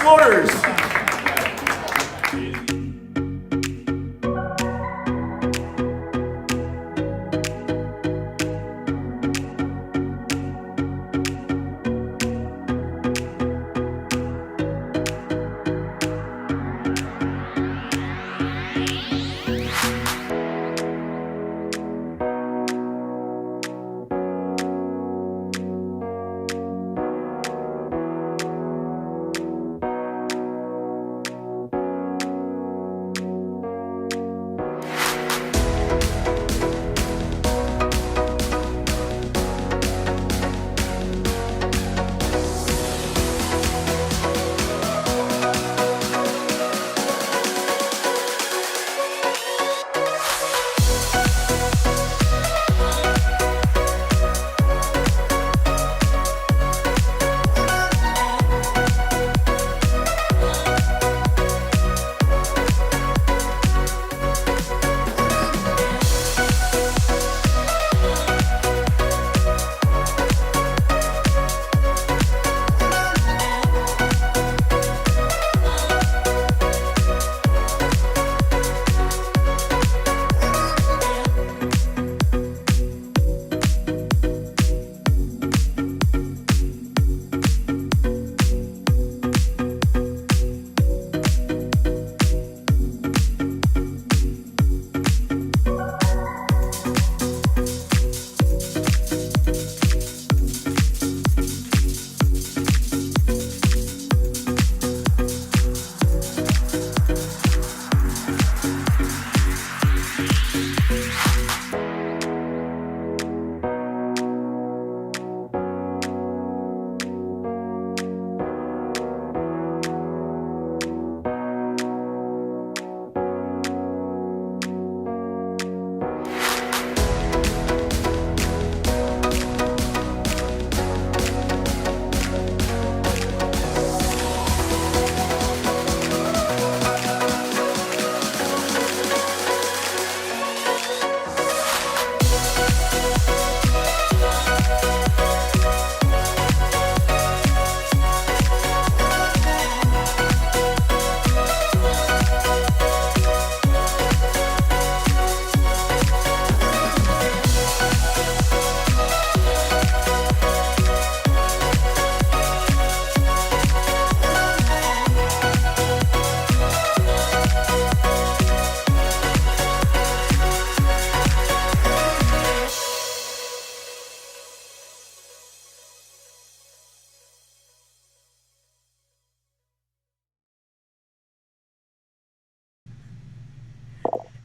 Explorers.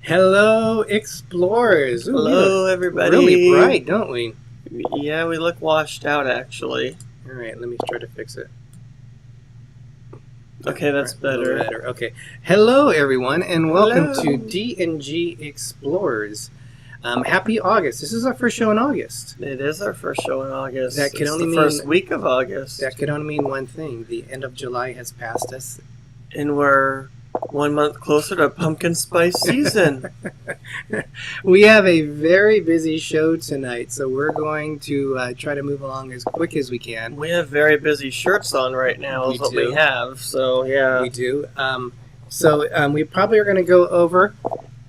Hello, Explorers. Ooh, Hello, everybody. Really bright, don't we? Yeah, we look washed out, actually. All right, let me try to fix it. Okay, that's better. Okay. Hello, everyone, and welcome Hello. to D&G Explorers. Happy August. This is our first show in August. It is our first show in August. That can it's only the mean first week of August. That could only mean one thing. The end of July has passed us. And we're 1 month closer to pumpkin spice season. We have a very busy show tonight, so we're going to try to move along as quick as we can. We have very busy shirts on right now, is what we have. So, yeah. We do. We probably are going to go over,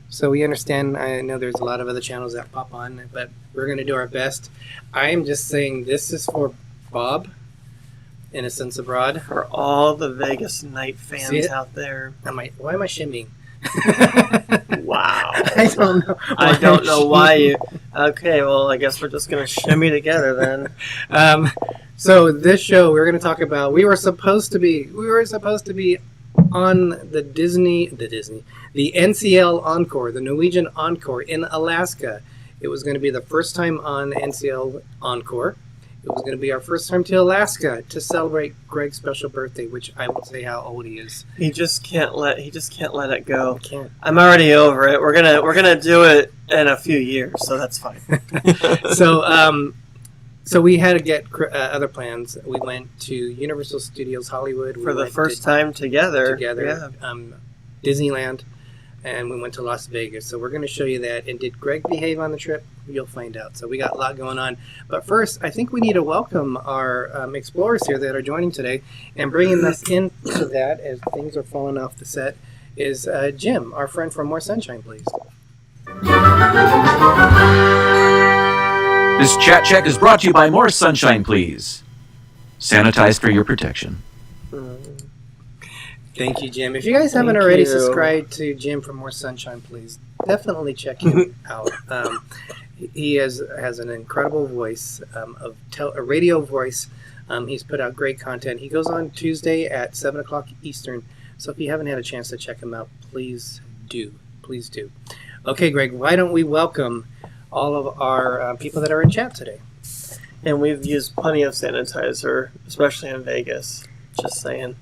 so we understand. I know there's a lot of other channels that pop on, but we're going to do our best. I am just saying this is for Bob, Innocence Abroad. For all the Vegas night fans out there. Why am I shimmying? Wow. I don't know. I don't know why you... Okay, well, I guess we're just going to shimmy together then. So this show, we're going to talk about... We were supposed to be on the NCL Encore, the Norwegian Encore in Alaska. It was going to be the first time on NCL Encore. It was going to be our first time to Alaska to celebrate Greg's special birthday, which I won't say how old he is. He just can't let it go. I can't. I'm already over it. We're gonna do it in a few years, so that's fine. So we had to get other plans. We went to Universal Studios Hollywood for the first time together. Yeah. Disneyland. and we went to Las Vegas. So we're going to show you that. And did Greg behave on the trip? You'll find out. So we got a lot going on. But first, I think we need to welcome our explorers here that are joining today. And bringing us into that, as things are falling off the set, is Jim, our friend from More Sunshine, please. This chat check is brought to you by More Sunshine, please. Sanitize for your protection. Thank you, Jim. If you guys haven't already subscribed to Jim from More Sunshine, please definitely check him out. He has an incredible voice, a radio voice. He's put out great content. He goes on Tuesday at 7 o'clock Eastern. So if you haven't had a chance to check him out, please do. Please do. Okay, Greg, why don't we welcome all of our people that are in chat today? And we've used plenty of sanitizer, especially in Vegas. Just saying.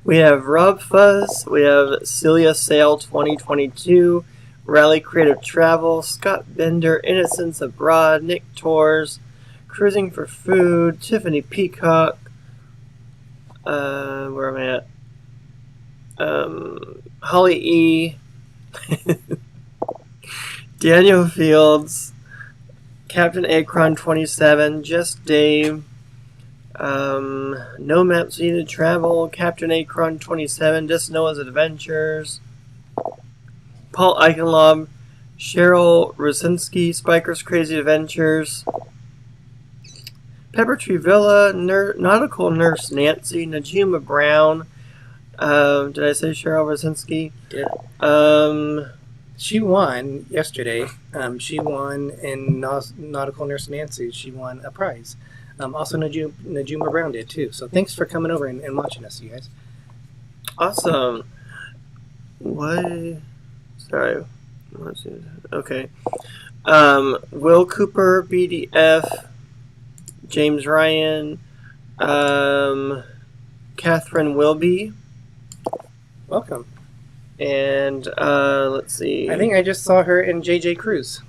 We have RobFuz, we have Celia Sale 2022, Rally Creative Travel, Scott Bender, Innocence Abroad, Nick Tours, Cruising for Food, Tiffany Peacock, where am I at? Holly E, Daniel Fields, Captain Akron 27, Just Dave, No Maps Needed Travel, Captain Akron 27, Just Noah's Adventures, Paul Eichenlob, Cheryl Rosinski, Spiker's Crazy Adventures, Pepper Tree Villa, Nautical Nurse Nancy, Najima Brown. Did I say Cheryl Rosinski? Yeah. She won yesterday. She won in Nautical Nurse Nancy. She won a prize. Also, Najuma Brown did too. So thanks for coming over and watching us, you guys. Awesome. What? Sorry. Okay. Will Cooper, BDF, James Ryan, Catherine Wilby. Welcome. And let's see. I think I just saw her in JJ Cruise.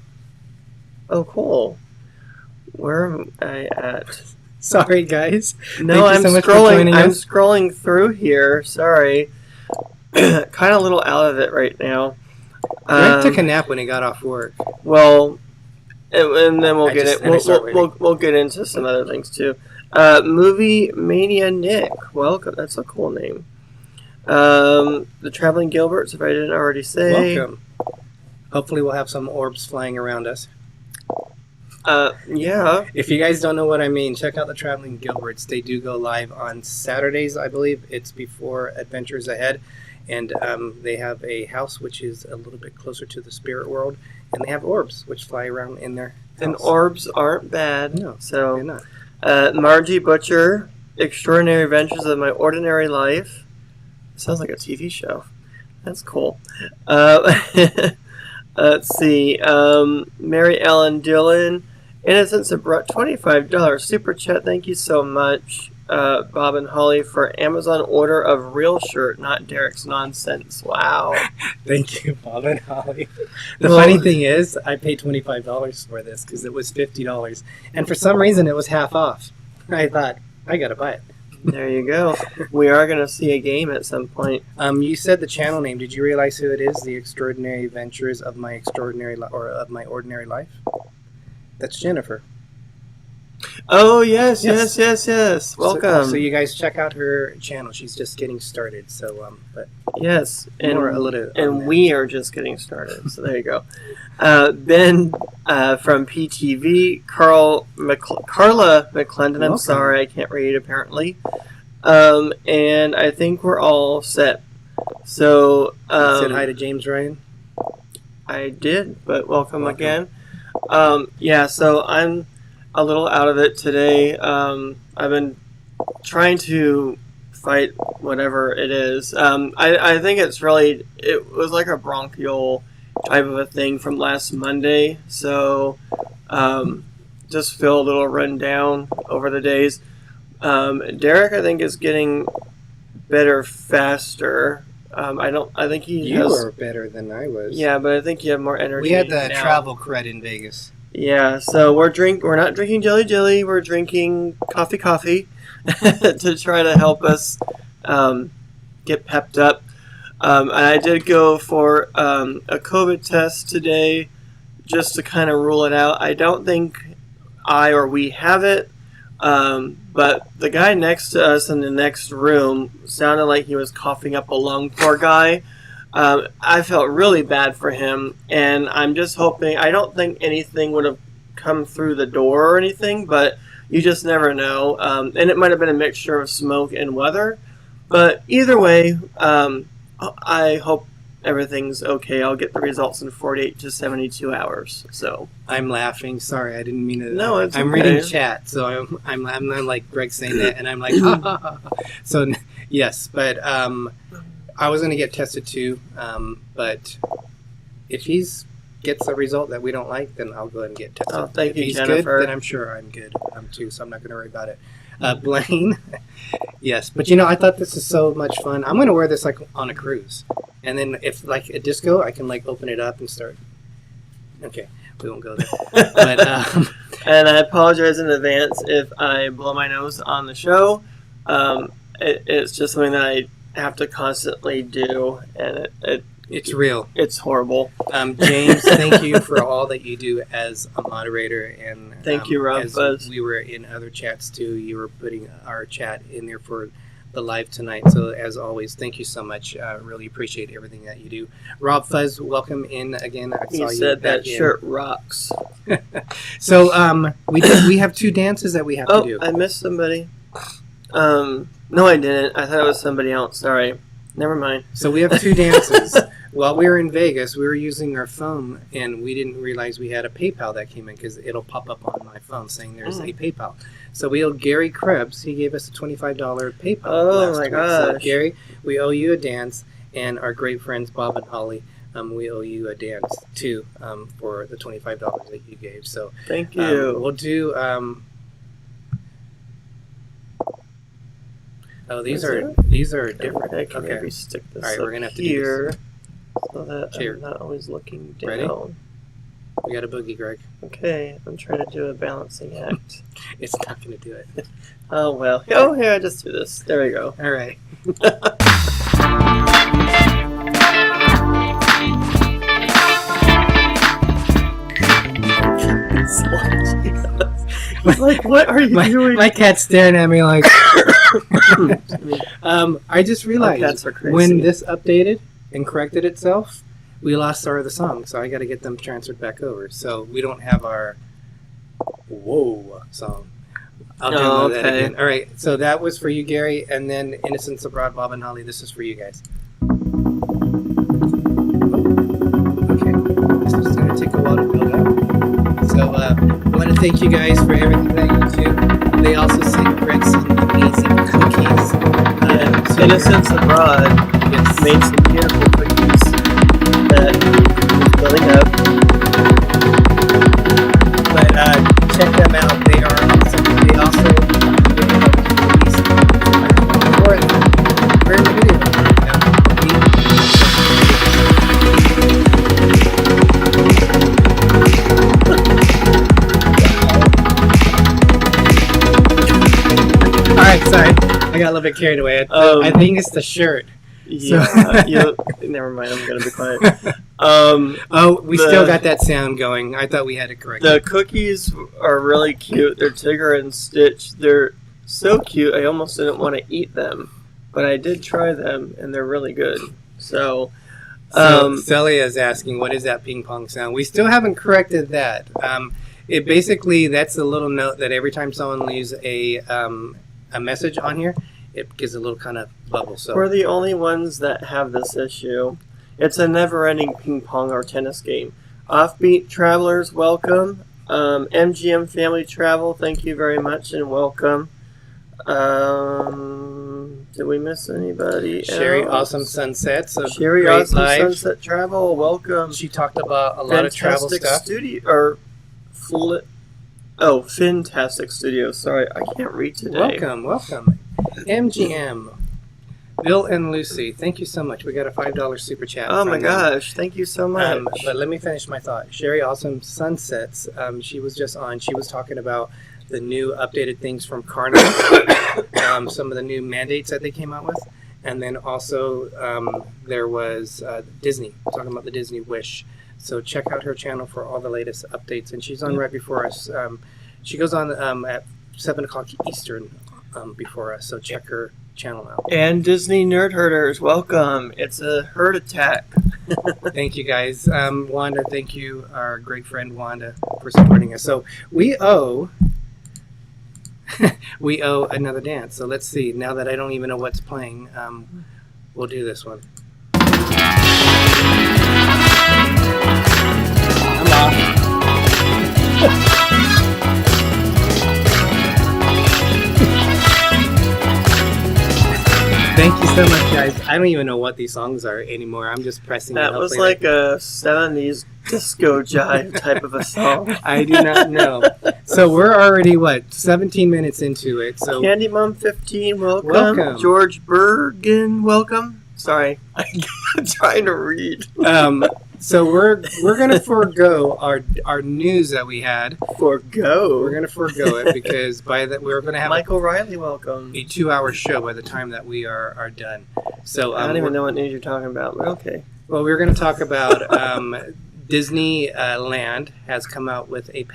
Oh, cool. Where am I at? Sorry, guys. No, I'm scrolling. I'm scrolling through here. Sorry. Kind of a little out of it right now. Greg took a nap when he got off work. Well, and then we'll we'll get into some other things too. Movie Mania Nick. Welcome. That's a cool name. The Traveling Gilberts, if I didn't already say. Welcome. Hopefully we'll have some orbs flying around us. Yeah. If you guys don't know what I mean, check out the Traveling Gilberts. They do go live on Saturdays, I believe. It's before Adventures Ahead. And they have a house which is a little bit closer to the spirit world. And they have orbs which fly around in their house. And orbs aren't bad. No, so they're not. Margie Butcher, Extraordinary Adventures of My Ordinary Life. Sounds like a TV show. That's cool. Let's see. Mary Ellen Dillon, Innocence Abroad, $25 super chat. Thank you so much, Bob and Holly, for Amazon order of real shirt, not Derek's nonsense. Wow. Thank you, Bob and Holly. The funny thing is, I paid $25 for this because it was $50, and for some reason it was half off. I thought, I gotta buy it. There you go. We are going to see a game at some point. You said the channel name. Did you realize who it is? The Extraordinary Adventures of My Extraordinary of My Ordinary Life. That's Jennifer. Oh yes. Welcome. So you guys check out her channel. She's just getting started. So, but yes, and we are just getting started. So there you go. Ben from PTV, Carla McClendon. I'm sorry, I can't read apparently. And I think we're all set. So said hi to James Ryan. I did, but welcome again. Yeah, so I'm a little out of it today. I've been trying to fight whatever it is. I think it was like a bronchial type of a thing from last Monday, so just feel a little run down over the days. Derek, I think, is getting better faster. I think you were better than I was. Yeah, but I think you have more energy. We had the travel cred in Vegas. Yeah, so we're not drinking jelly. We're drinking coffee to try to help us get pepped up. And I did go for a COVID test today just to kind of rule it out. I don't think we have it, but the guy next to us in the next room sounded like he was coughing up a lung. Poor guy. I felt really bad for him, and I'm just hoping. I don't think anything would have come through the door or anything, but you just never know. And it might have been a mixture of smoke and weather. But either way, I hope everything's okay. I'll get the results in 48 to 72 hours. So I'm laughing. Sorry, I didn't mean to. No, it's I'm okay. reading chat, so I'm like Greg saying that, and I'm like, ha, ha, ha. So yes, but I was going to get tested too, but if he's gets a result that we don't like, then I'll go ahead and get tested. Oh, thank if you, he's Jennifer. good, then I'm sure I'm good too, so I'm not going to worry about it. Blaine, yes, but I thought this is so much fun. I'm going to wear this like on a cruise, and then if like a disco, I can like open it up and start. Okay, we won't go there. But and I apologize in advance if I blow my nose on the show. It's just something that I have to constantly do, and it's real. It's horrible. James, thank you for all that you do as a moderator, and thank you, RobFuz. As we were in other chats too. You were putting our chat in there for the live tonight. So as always, thank you so much. Really appreciate everything that you do. RobFuz, welcome in again. I saw He you said that in. shirt rocks. So we have 2 dances that we have to do. I missed somebody. No, I didn't. I thought it was somebody else. Sorry. Never mind. So we have 2 dances. While we were in Vegas, we were using our phone, and we didn't realize we had a PayPal that came in because it'll pop up on my phone saying there's a PayPal. So we owe Gary Krebs. He gave us a $25 PayPal. Oh, last my week. gosh. So Gary, we owe you a dance, and our great friends Bob and Holly, we owe you a dance too for the $25 that you gave. So thank you. We'll do. These are different. I can Okay. maybe stick this All right, up we're gonna have to here so that Cheer. I'm not always looking down. Ready? We got a boogie, Greg. Okay, I'm trying to do a balancing act. It's not going to do it. Oh, well. Oh, here, I just do this. There we go. All right. Like, what are you doing? My cat's staring at me like. I just realized cats are crazy. when this updated and corrected itself, we lost our other songs, so I got to get them transferred back over. So we don't have our "Whoa" song. I'll do that again. All right, so that was for you, Gary, and then "Innocents Abroad," Bob and Holly. This is for you guys. Okay, this is going to take a while to build up. So I want to thank you guys for everything that you do. They also sent Greg some amazing cookies. So Innocents Abroad made some beautiful cookies that he's building up. But check them out. They are awesome. They also cookies. We're in the video. Alright, sorry. I got a little bit carried away. I think it's the shirt. Yeah, never mind. I'm gonna be quiet. We still got that sound going. I thought we had it correct. The cookies are really cute. They're Tigger and Stitch. They're so cute. I almost didn't want to eat them, but I did try them, and they're really good. So Celia is asking, what is that ping pong sound? We still haven't corrected that. It basically, that's a little note that every time someone leaves a message on here, it gives a little kind of bubble. So we're the only ones that have this issue. It's a never-ending ping pong or tennis game. Offbeat Travelers, welcome. MGM Family Travel, thank you very much and welcome. Did we miss anybody Sherry else? Awesome Sunsets. Sherry Awesome Sunset Travel, welcome. She talked about a lot of travel stuff. Fantastic Studio. Sorry, I can't read today. Welcome. MGM. Bill and Lucy, thank you so much. We got a $5 super chat. Oh my gosh, thank you so much. But let me finish my thought. Sherry Awesome Sunsets, she was just on. She was talking about the new updated things from Carnival, some of the new mandates that they came out with. And then also there was Disney, talking about the Disney Wish. So check out her channel for all the latest updates. And she's on right before us. She goes on at 7 o'clock Eastern before us. So check her channel out. And Disney Nerd Herders, welcome. It's a herd attack. Thank you, guys. Wanda, thank you, our great friend Wanda, for supporting us. So we owe another dance. So let's see. Now that I don't even know what's playing, we'll do this one. I'm off. Thank you so much, guys. I don't even know what these songs are anymore. I'm just pressing. That was like a 70s disco jive type of a song. I do not know. So we're already, 17 minutes into it. So Candy Mom 15, welcome. Welcome. George Bergen, welcome. Sorry, I'm trying to read. So we're gonna forego our news that we had. Forgo. We're gonna forego it because we're gonna have Michael Riley, welcome. a 2-hour show by the time that we are done. So I don't even know what news you're talking about, but okay. Well, we're gonna talk about Disneyland has come out with a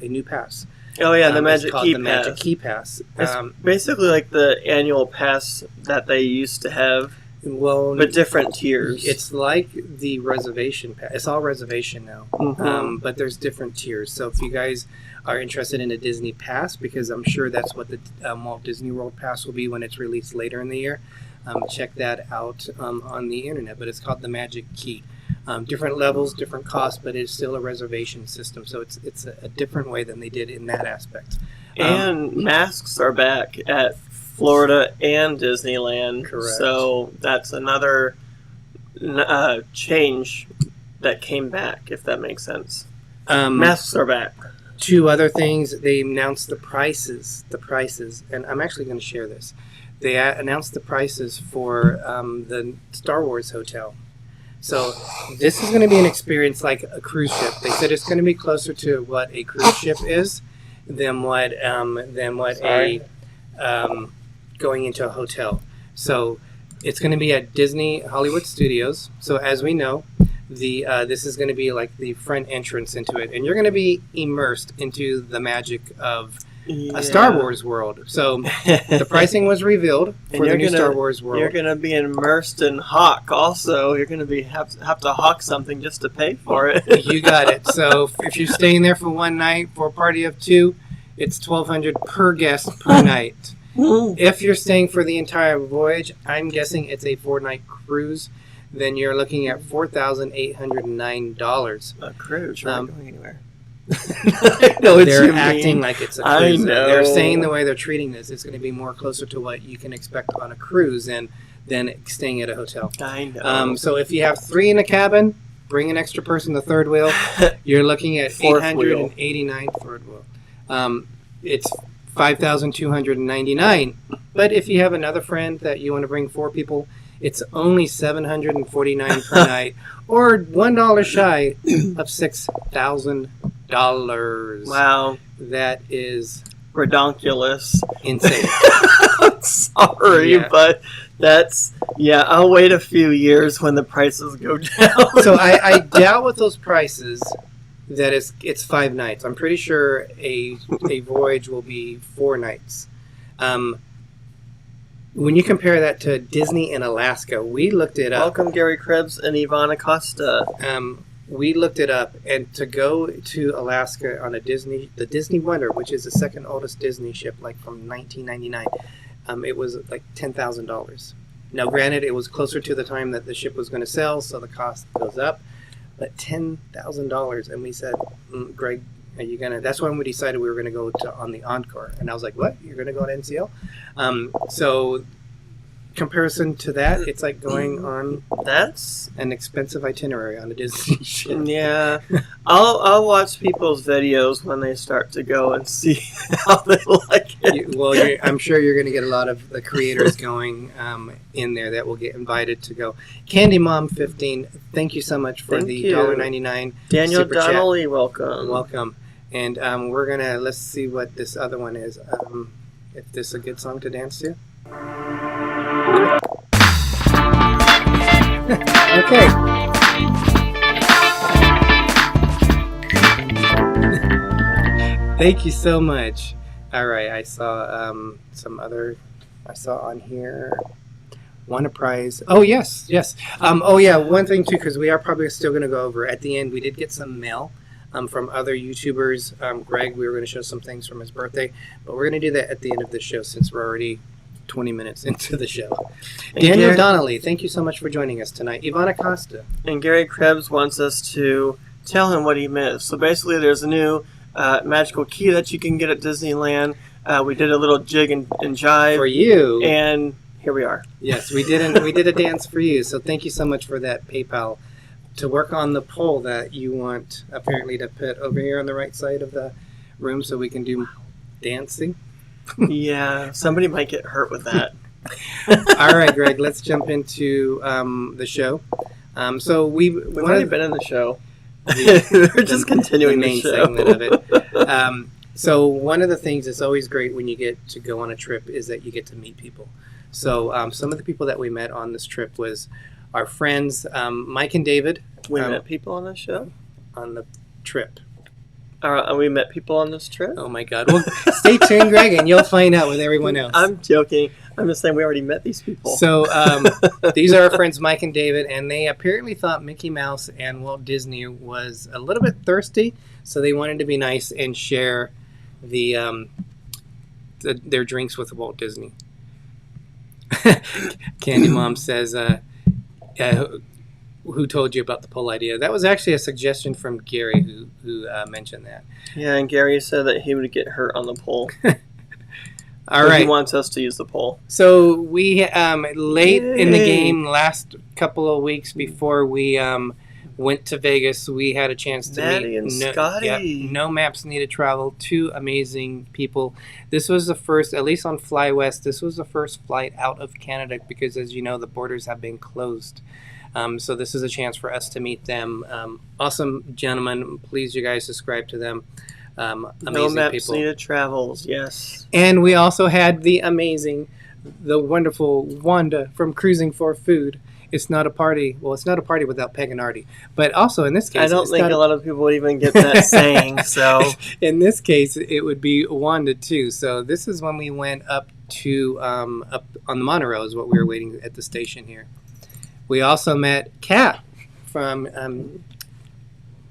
new pass. Oh yeah, the It's Magic called Key the Pass. Magic Key Pass. It's basically like the annual pass that they used to have, Well, but different tiers. it's like the reservation pass. It's all reservation now, Mhm. but there's different tiers. So if you guys are interested in a Disney pass, because I'm sure that's what the Walt Disney World Pass will be when it's released later in the year, check that out on the internet. But it's called the Magic Key. Different levels, different costs, but it's still a reservation system. So it's a different way than they did in that aspect. And masks are back at Florida and Disneyland. Correct. So that's another change that came back, if that makes sense. Masks are back. Two other things. They announced the prices, and I'm actually going to share this. They announced the prices for the Star Wars hotel. So this is going to be an experience like a cruise ship. They said it's going to be closer to what a cruise ship is than what going into a hotel. So it's going to be at Disney Hollywood Studios. So as we know, this is going to be like the front entrance into it, and you're going to be immersed into the magic of a Star Wars world. So the pricing was revealed for the new Star Wars world. You're going to be immersed in Hawk also. You're going to have to hawk something just to pay for it. You got it. So if you're staying there for one night for a party of 2, it's $1,200 per guest per night. If you're staying for the entire voyage, I'm guessing it's a 4-night cruise, then you're looking at $4,809. A cruise, right? Going anywhere. They're acting like it's a cruise. I know. They're saying the way they're treating this, it's going to be more closer to what you can expect on a cruise than staying at a hotel. I know. So if you have 3 in a cabin, bring an extra person, the third wheel. You're looking at $889 third wheel. It's $5,299. But if you have another friend that you want to bring 4 people, it's only $749 per night, or $1 shy of $6,000. Wow, that is redonkulous. Insane. I'm sorry, but I'll wait a few years when the prices go down. So I doubt with those prices that it's 5 nights. I'm pretty sure a voyage will be 4 nights. When you compare that to Disney in Alaska, we looked it up. Welcome, Gary Krebs and Yvonne Acosta. We looked it up, and to go to Alaska on the Disney Wonder, which is the second oldest Disney ship, like from 1999, it was like $10,000. Now, granted, it was closer to the time that the ship was going to sail, so the cost goes up. But $10,000, and we said, Greg, are you gonna? That's when we decided we were gonna go on the Encore, and I was like, "What? You're gonna go to NCL?" So, comparison to that, it's like going on. That's an expensive itinerary on a Disney ship. Yeah, I'll watch people's videos when they start to go and see how they like it. I'm sure you're going to get a lot of the creators going in there that will get invited to go. Candy Mom 15, thank you so much for the $1.99 Daniel super Donnelly, chat. welcome. And let's see what this other one is. If this is a good song to dance to. Okay. Thank you so much. All right, I saw I saw on here, won a prize. Oh, yes. Oh, yeah, one thing, too, because we are probably still going to go over. At the end, we did get some mail from other YouTubers. Greg, we were going to show some things from his birthday, but we're going to do that at the end of the show since we're already 20 minutes into the show. Daniel Donnelly, thank you so much for joining us tonight. Ivana Costa. And Gary Krebs wants us to tell him what he missed. So basically, there's a new magical key that you can get at Disneyland. We did a little jig and jive. For you. And here we are. Yes, we did a dance for you. So thank you so much for that PayPal to work on the poll that you want apparently to put over here on the right side of the room so we can do dancing. Yeah, somebody might get hurt with that. All right, Greg, let's jump into the show. So we've already been in the show. We're just continuing the main segment of it. So one of the things that's always great when you get to go on a trip is that you get to meet people. So some of the people that we met on this trip was our friends Mike and David. We met people on this show? On the trip. We met people on this trip? Oh my God. Well, stay tuned, Greg, and you'll find out with everyone else. I'm joking. I'm just saying we already met these people. So these are our friends Mike and David, and they apparently thought Mickey Mouse and Walt Disney was a little bit thirsty, so they wanted to be nice and share their drinks with Walt Disney. Candy Mom says, who told you about the poll idea? That was actually a suggestion from Gary who mentioned that. Yeah, and Gary said that he would get hurt on the poll. All right. He wants us to use the poll. So we late in the game, last couple of weeks before we went to Vegas, we had a chance to Maddie and Scotty. No Maps Needed Travel. Two amazing people. This was the first, at least on Fly West, this was the first flight out of Canada because, as you know, the borders have been closed. So this is a chance for us to meet them. Awesome gentlemen. Please, you guys, subscribe to them. Amazing No Maps people. Needed Travels, yes. And we also had the wonderful Wanda from Cruising for Food. It's not a party. Well, it's not a party without Peg and Artie. But also in this case, I don't think a lot of people would even get that saying. So in this case, it would be Wanda too. So this is when we went up to up on the monorail is what we were waiting at the station here. We also met Kat from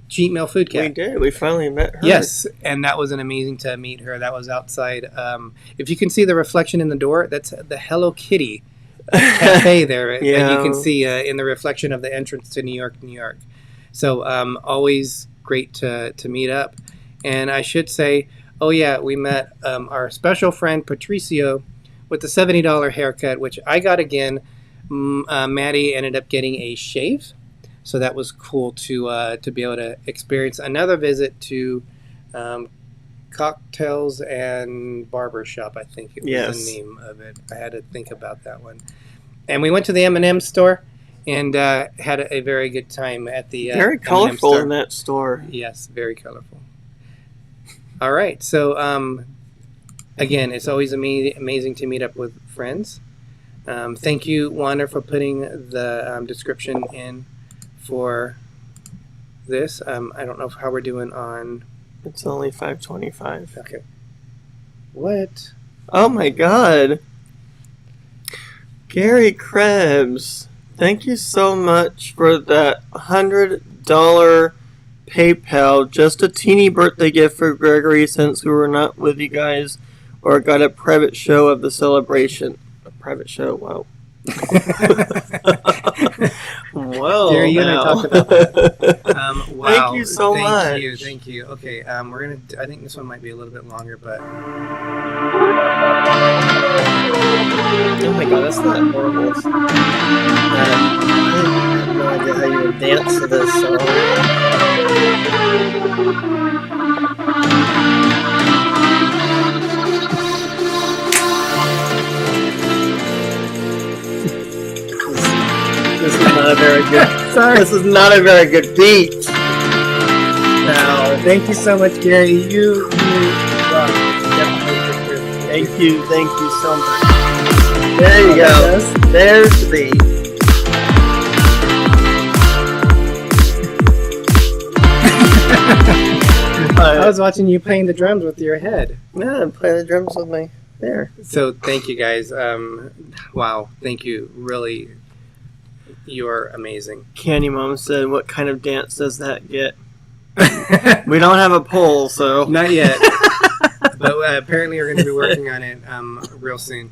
Cheat Meal Food Cat. We did. We finally met her. Yes, and that was an amazing to meet her. That was outside. If you can see the reflection in the door, that's the Hello Kitty cafe there. Yeah. That you can see in the reflection of the entrance to New York, New York. So always great to meet up. And I should say, oh yeah, we met our special friend Patricio with the $70 haircut, which I got again. Maddie ended up getting a shave, so that was cool to be able to experience another visit to Cocktails and Barbershop. I think it was the name of it. I had to think about that one. And we went to the M&M store and had a very good time at the very colorful store. In that store. Yes, very colorful. All right, so again, it's always amazing to meet up with friends. Thank you, Wanda, for putting the description in for this. I don't know how we're doing on... It's only 5:25. Okay. What? Oh my God. Gary Krebs, thank you so much for that $100 PayPal. Just a teeny birthday gift for Greggory since we were not with you guys or got a private show of the celebration. Private show, wow. Well, Gary, you and I talked about that. Wow. Thank you so much. Thank you. Okay, we're gonna. I think this one might be a little bit longer, but. Oh my God, that's not horrible. I have no idea how you would dance to this song. This is not a very good. Sorry, this is not a very good beat. No, thank you so much, Gary. You rock. Thank you so much. There you go. There's the beat. I was watching you playing the drums with your head. Yeah, I'm playing the drums with my hair. So thank you guys. Wow, thank you. Really, you're amazing. Candy Mom said, "What kind of dance does that get?" We don't have a poll, so Not yet. But apparently we're going to be working on it real soon.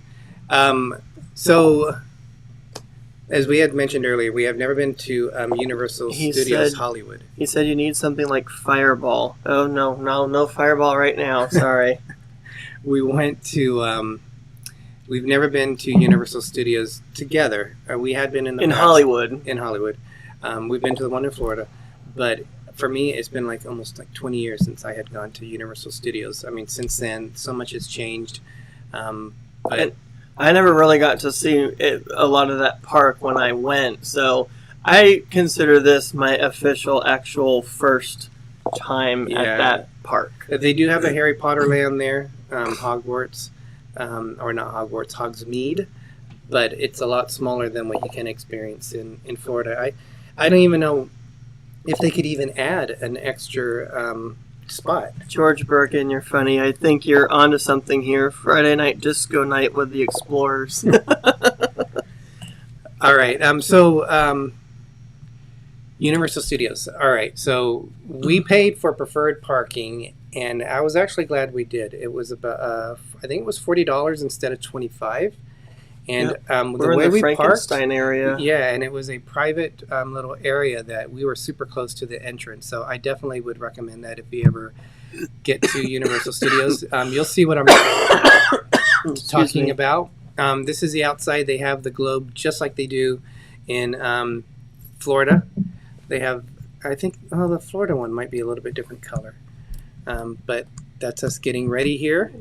So, as we had mentioned earlier, we have never been to Universal He Studios said- Hollywood. he said you need something like Fireball. Oh no Fireball right now. Sorry. We went to. We've never been to Universal Studios together. We had been in the In past. Hollywood. In Hollywood. We've been to the one in Florida, but for me, it's been almost 20 years since I had gone to Universal Studios. I mean, since then, so much has changed. But I never really got to see a lot of that park when I went, so I consider this my official, actual first time at that park. they do have a Harry Potter land there, Hogwarts, or not Hogwarts, Hogsmeade, but it's a lot smaller than what you can experience in Florida. I don't even know if they could even add an extra spot. George Birkin, you're funny. I think you're onto something here. Friday night disco night with the Explorers. All right. So Universal Studios. All right. So we paid for preferred parking, and I was actually glad we did. It was about I think it was $40 instead of $25. And the We're way in the we parked, Frankenstein area. yeah, and it was a private little area that we were super close to the entrance. So I definitely would recommend that if you ever get to Universal Studios. You'll see what I'm talking about. This is the outside. They have the globe just like they do in Florida. They have, I think, the Florida one might be a little bit different color. But that's us getting ready here.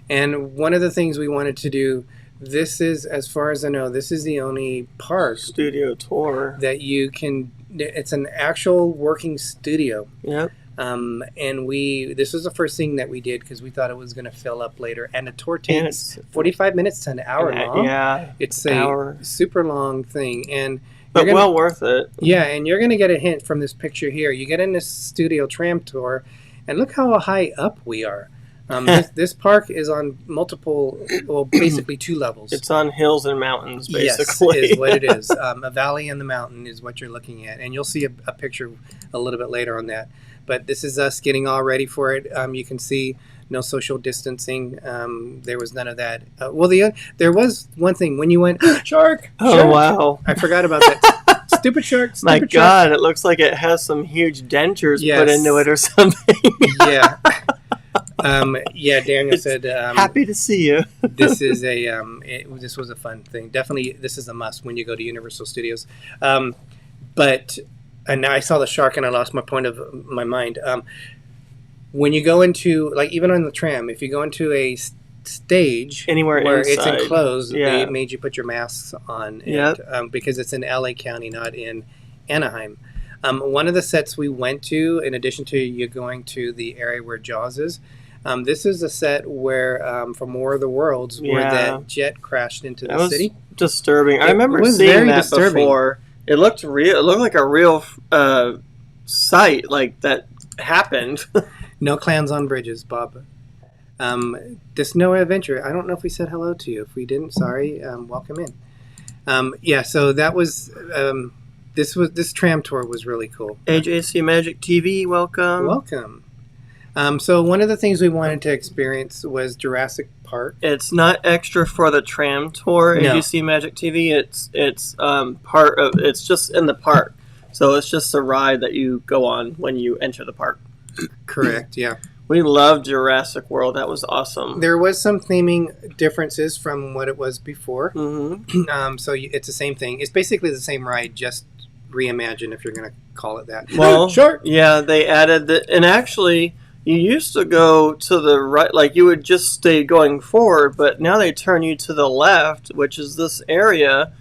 And one of the things we wanted to do, this is, as far as I know, this is the only park Studio tour. that you can, it's an actual working studio. Yep. And this was the first thing that we did because we thought it was going to fill up later. And the tour And takes 45 minutes to an hour long. Yeah. It's a hour. super long thing. And But you're well worth it. yeah, and you're going to get a hint from this picture here. You get in this studio tram tour, and look how high up we are. This park is on multiple, well, basically 2 levels. It's on hills and mountains, basically. Yes, is what it is. A valley and the mountain is what you're looking at. And you'll see a picture a little bit later on that. But this is us getting all ready for it. You can see no social distancing. There was none of that. There was one thing. When you went, shark! Oh, Shark! wow. I forgot about that. Stupid shark! My Stupid shark! God, it looks like it has some huge dentures put Yes. into it or something. Yeah. Daniel said, Happy to see you. this is this was a fun thing. Definitely, this is a must when you go to Universal Studios. And now I saw the shark and I lost my point of my mind. When you go into, even on the tram, if you go into a stage Anywhere where inside. it's enclosed, Yeah. they made you put your masks on. Yep. And, because it's in LA County, not in Anaheim. One of the sets we went to, in addition to you going to the area where Jaws is, this is a set where from War of the Worlds, where Yeah. that jet crashed into That the was city. disturbing. I It remember was seeing very that disturbing. before. It looked real. It looked like a real sight, like that happened. No clans on bridges, Bob. This No Adventure. I don't know if we said hello to you. If we didn't, sorry. Welcome in. So that was this tram tour was really cool. AJC Magic TV, welcome. Welcome. So one of the things we wanted to experience was Jurassic Park. It's not extra for the tram tour. No. AJC Magic TV. It's part of. It's just in the park, so it's just a ride that you go on when you enter the park. Correct. Yeah. We loved Jurassic World. That was awesome. There was some theming differences from what it was before. Mm-hmm. So it's the same thing. It's basically the same ride, just reimagined, if you're going to call it that. Well, sure. Yeah, they added the, and actually, you used to go to the right, like you would just stay going forward, but now they turn you to the left, which is this area,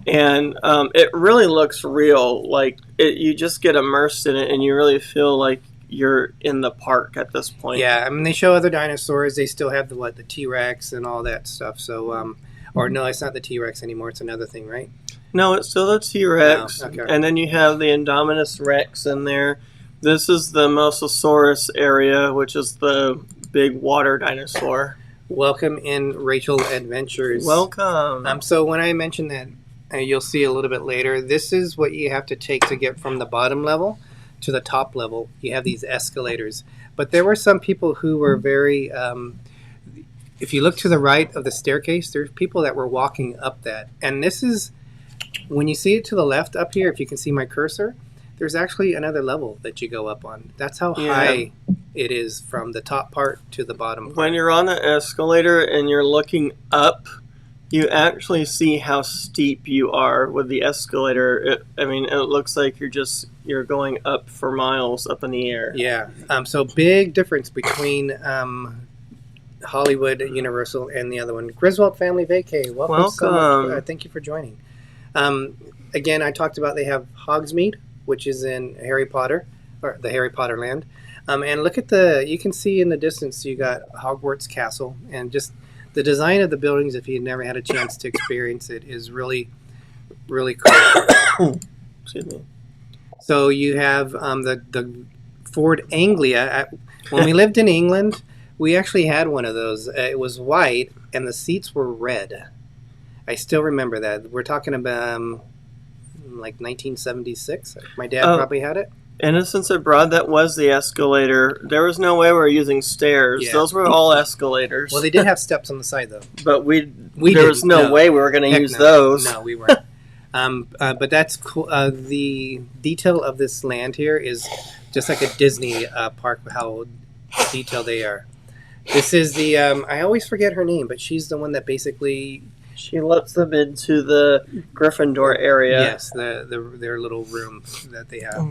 and it really looks real. Like you just get immersed in it, and you really feel like you're in the park at this point. Yeah, I mean, they show other dinosaurs. They still have the T-Rex and all that stuff. So, or no, it's not the T-Rex anymore. It's another thing, right? No, it's still the T-Rex, Oh, okay. and then you have the Indominus Rex in there. This is the Mosasaurus area, which is the big water dinosaur. Welcome in Rachel Adventures. Welcome. So when I mentioned that, you'll see a little bit later, this is what you have to take to get from the bottom level to the top level. You have these escalators. But there were some people who were very... if you look to the right of the staircase, there's people that were walking up that. And this is... When you see it to the left up here, if you can see my cursor... There's actually another level that you go up on. That's how high it is from the top part to the bottom part. When you're on the escalator and you're looking up, you actually see how steep you are with the escalator. It looks like you're going up for miles up in the air. Yeah. So big difference between Hollywood, Universal, and the other one. Griswold Family Vacay. Welcome. So much. Thank you for joining. Again, I talked about they have Hogsmeade, which is in Harry Potter, or the Harry Potter land. And look at you can see in the distance, you got Hogwarts Castle, and just the design of the buildings, if you've never had a chance to experience it, is really, really cool. Excuse me. So you have the Ford Anglia. When we lived in England, we actually had one of those. It was white, and the seats were red. I still remember that. We're talking about... like 1976. My dad probably had it. Innocence Abroad, that was the escalator. There was no way we were using stairs. Yeah. Those were all escalators. Well, they did have steps on the side, though. But there was no way we were going to use those. No, we weren't. But that's cool. The detail of this land here is just like a Disney park, how detailed they are. This is the... I always forget her name, but she's the one that basically... She lets them into the Gryffindor area. Yes, their little room that they have.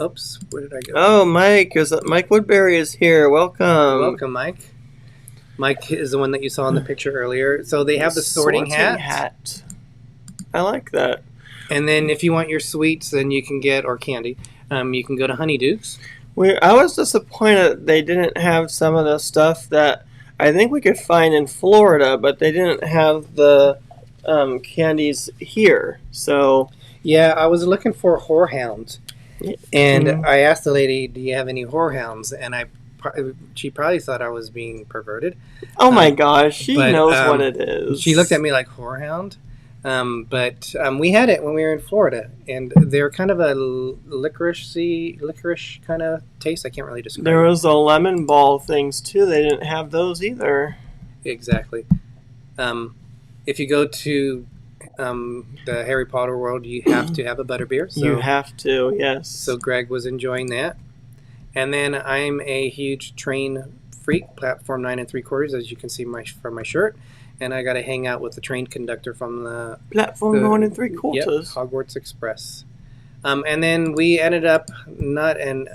Oops, where did I go? Oh, Mike Woodbury is here. Welcome. Welcome, Mike. Mike is the one that you saw in the picture earlier. So they have the sorting hat. I like that. And then if you want your sweets, then you can get, or candy, you can go to Honeydukes. I was disappointed they didn't have some of the stuff that I think we could find in Florida, but they didn't have the candies here. So yeah, I was looking for whorehounds, and I asked the lady, "Do you have any whorehounds?" And she probably thought I was being perverted. Oh my gosh, she knows what it is. She looked at me like whorehound. But we had it when we were in Florida, and they're kind of a licorice kind of taste. I can't really describe. There was the lemon ball things too. They didn't have those either. Exactly. If you go to the Harry Potter world, you have to have a butterbeer. So, you have to, yes. So Greg was enjoying that, and then I'm a huge train freak, platform 9 3/4, as you can see from my shirt. And I got to hang out with the train conductor from the... Platform 9 3/4? Yep, Hogwarts Express. And then we ended up not in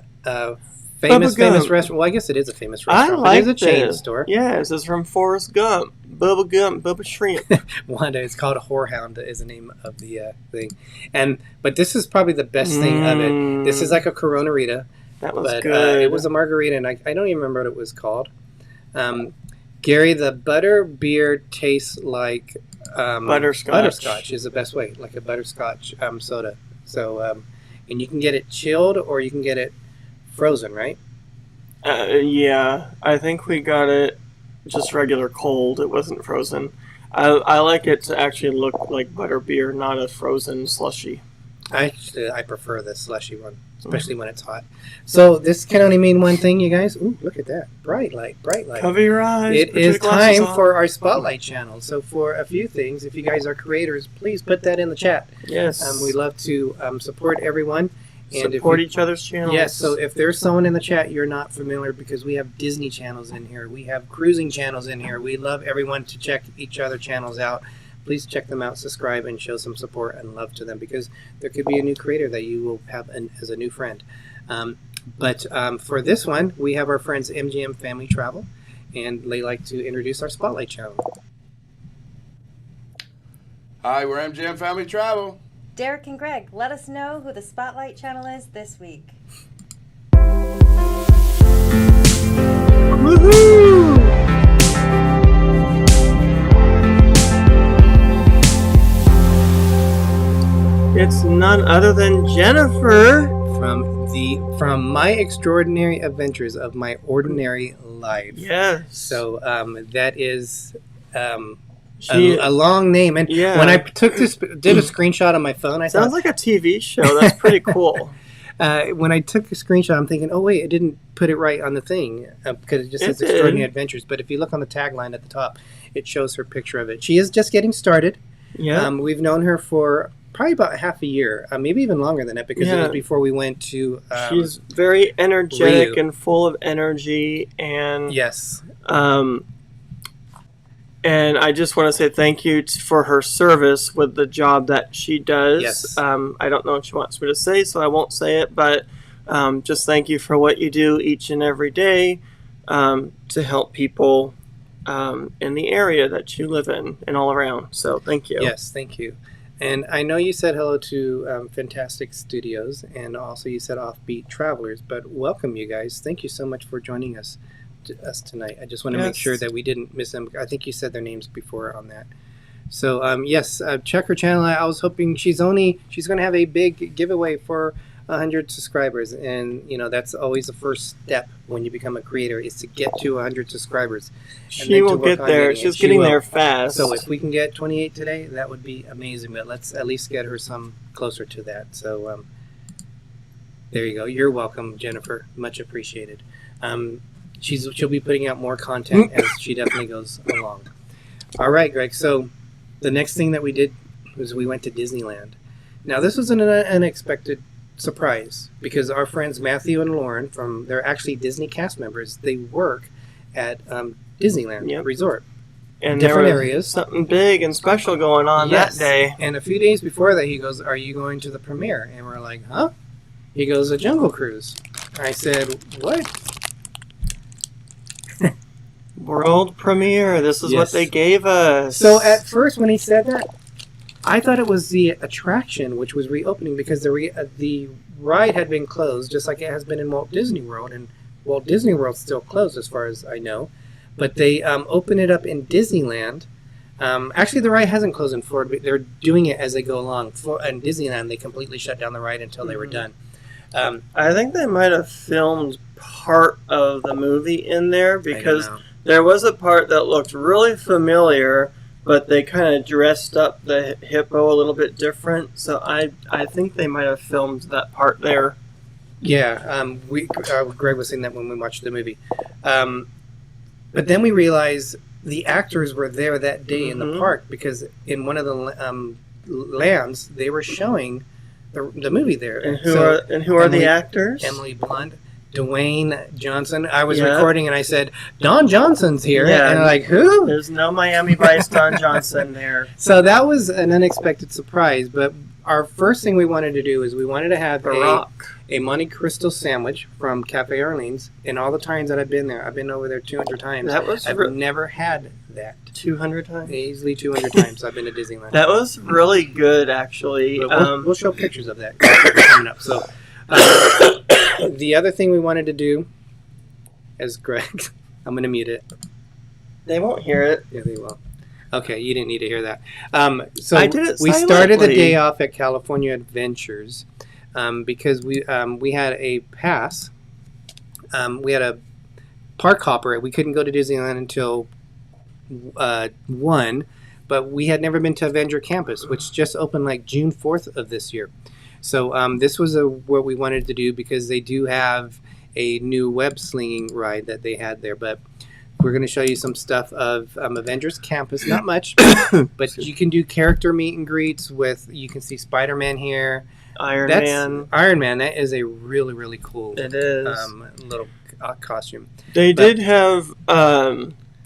famous restaurant. Well, I guess it is a famous restaurant. It is a chain store. Yes, it's from Forrest Gump. Bubba Gump, Bubba Shrimp. Wanda, it's called a Whorehound is the name of the thing. But this is probably the best thing of it. This is like a Corona-rita. That was good. It was a margarita, and I don't even remember what it was called. Gary, the butter beer tastes like butterscotch. Butterscotch is the best way, like a butterscotch soda. So, and you can get it chilled or you can get it frozen, right? Yeah, I think we got it just regular cold. It wasn't frozen. I like it to actually look like butter beer, not a frozen slushy. I prefer the slushy one, especially when it's hot. So this can only mean one thing, you guys. Ooh, look at that. Bright light, bright light. Cover your eyes. It is time for our Spotlight channel. So for a few things, if you guys are creators, please put that in the chat. Yes. We love to support everyone. And support each other's channels. Yes, so if there's someone in the chat you're not familiar, because we have Disney channels in here, we have cruising channels in here, we love everyone to check each other channels out. Please check them out, subscribe, and show some support and love to them, because there could be a new creator that you will have as a new friend. But for this one, we have our friends MGM Family Travel, and they like to introduce our Spotlight channel. Hi, we're MGM Family Travel. Derek and Greg, let us know who the Spotlight channel is this week. Woohoo! It's none other than Jennifer From From My Extraordinary Adventures of My Ordinary Life. Yes. So that is She- a long name. And Yeah. when I did a screenshot on my phone, I Sounds thought, like a TV show. That's pretty cool. when I took a screenshot, I'm thinking, oh wait, it didn't put it right on the thing because it just says It did. Extraordinary Adventures. But if you look on the tagline at the top, it shows her picture of it. She is just getting started. Yeah. We've known her for probably about half a year, maybe even longer than that, because it Yeah. was before we went to. She's very energetic Rio. and full of energy, and Yes. and I just want to say thank you for her service with the job that she does. Yes. I don't know what she wants me to say, so I won't say it, but just thank you for what you do each and every day to help people in the area that you live in and all around. So thank you. Yes, thank you. And I know you said hello to Fantastic Studios, and also you said Offbeat Travelers, but welcome, you guys. Thank you so much for joining us tonight. I just want to make sure that we didn't miss them. I think you said their names before on that. So, yes, check her channel. I was hoping she's going to have a big giveaway for 100 subscribers, and that's always the first step when you become a creator, is to get to 100 subscribers. And She then to will work get on there. getting it. She's She getting will. there fast. So if we can get 28 today, that would be amazing. But let's at least get her some closer to that. So there you go. You're welcome, Jennifer. Much appreciated. She'll be putting out more content as she definitely goes along. All right, Greg. So the next thing that we did was we went to Disneyland. Now this was an unexpected surprise because our friends Matthew and Lauren they're actually Disney cast members. They work at Disneyland Yep. Resort. and different there was areas. something big and special going on Yes. that day. And a few days before that, he goes, "Are you going to the premiere?" And we're like, "Huh?" He goes, "A Jungle Cruise." I said, "What?" World premiere. This is Yes. what they gave us. So at first, when he said that, I thought it was the attraction which was reopening because the ride had been closed, just like it has been in Walt Disney World, and Walt Disney World's still closed as far as I know. But they opened it up in Disneyland. Actually, the ride hasn't closed in Florida, but they're doing it as they go along. In Disneyland, they completely shut down the ride until they were done. I think they might have filmed part of the movie in there I don't because know. there was a part that looked really familiar, but they kind of dressed up the hippo a little bit different. So I think they might have filmed that part there. Yeah, Greg was saying that when we watched the movie. But then we realized the actors were there that day in the Mhm. park because in one of the lands they were showing the movie there. And who So, are Emily- the actors? Emily Blunt, Dwayne Johnson. I was Yeah. recording and I said, "Don Johnson's here," Yeah. and they're like, "Who?" There's no Miami Vice Don Johnson there. So that was an unexpected surprise. But our first thing we wanted to do is we wanted to have The Rock. a Monte Cristo sandwich from Cafe Orleans. And all the times that I've been there, I've been over there 200 times. That was I've never had that. 200 times. Easily 200 times I've been to Disneyland. That was really good, actually. But we'll show pictures of that coming up. So the other thing we wanted to do, as Greg, I'm going to mute it. They won't hear it. Yeah, they will. Okay, you didn't need to hear that. So I did it we started the silently. day off at California Adventures because we had a pass. We had a park hopper. We couldn't go to Disneyland until 1, but we had never been to Avenger Campus, which just opened like June 4th of this year. So this was what we wanted to do because they do have a new web slinging ride that they had there, but we're going to show you some stuff of Avengers Campus. Not much, but you can do character meet and greets with. You can see Spider-Man here. Iron That's Man. Iron Man. That is a really, really cool It is. little costume. They did have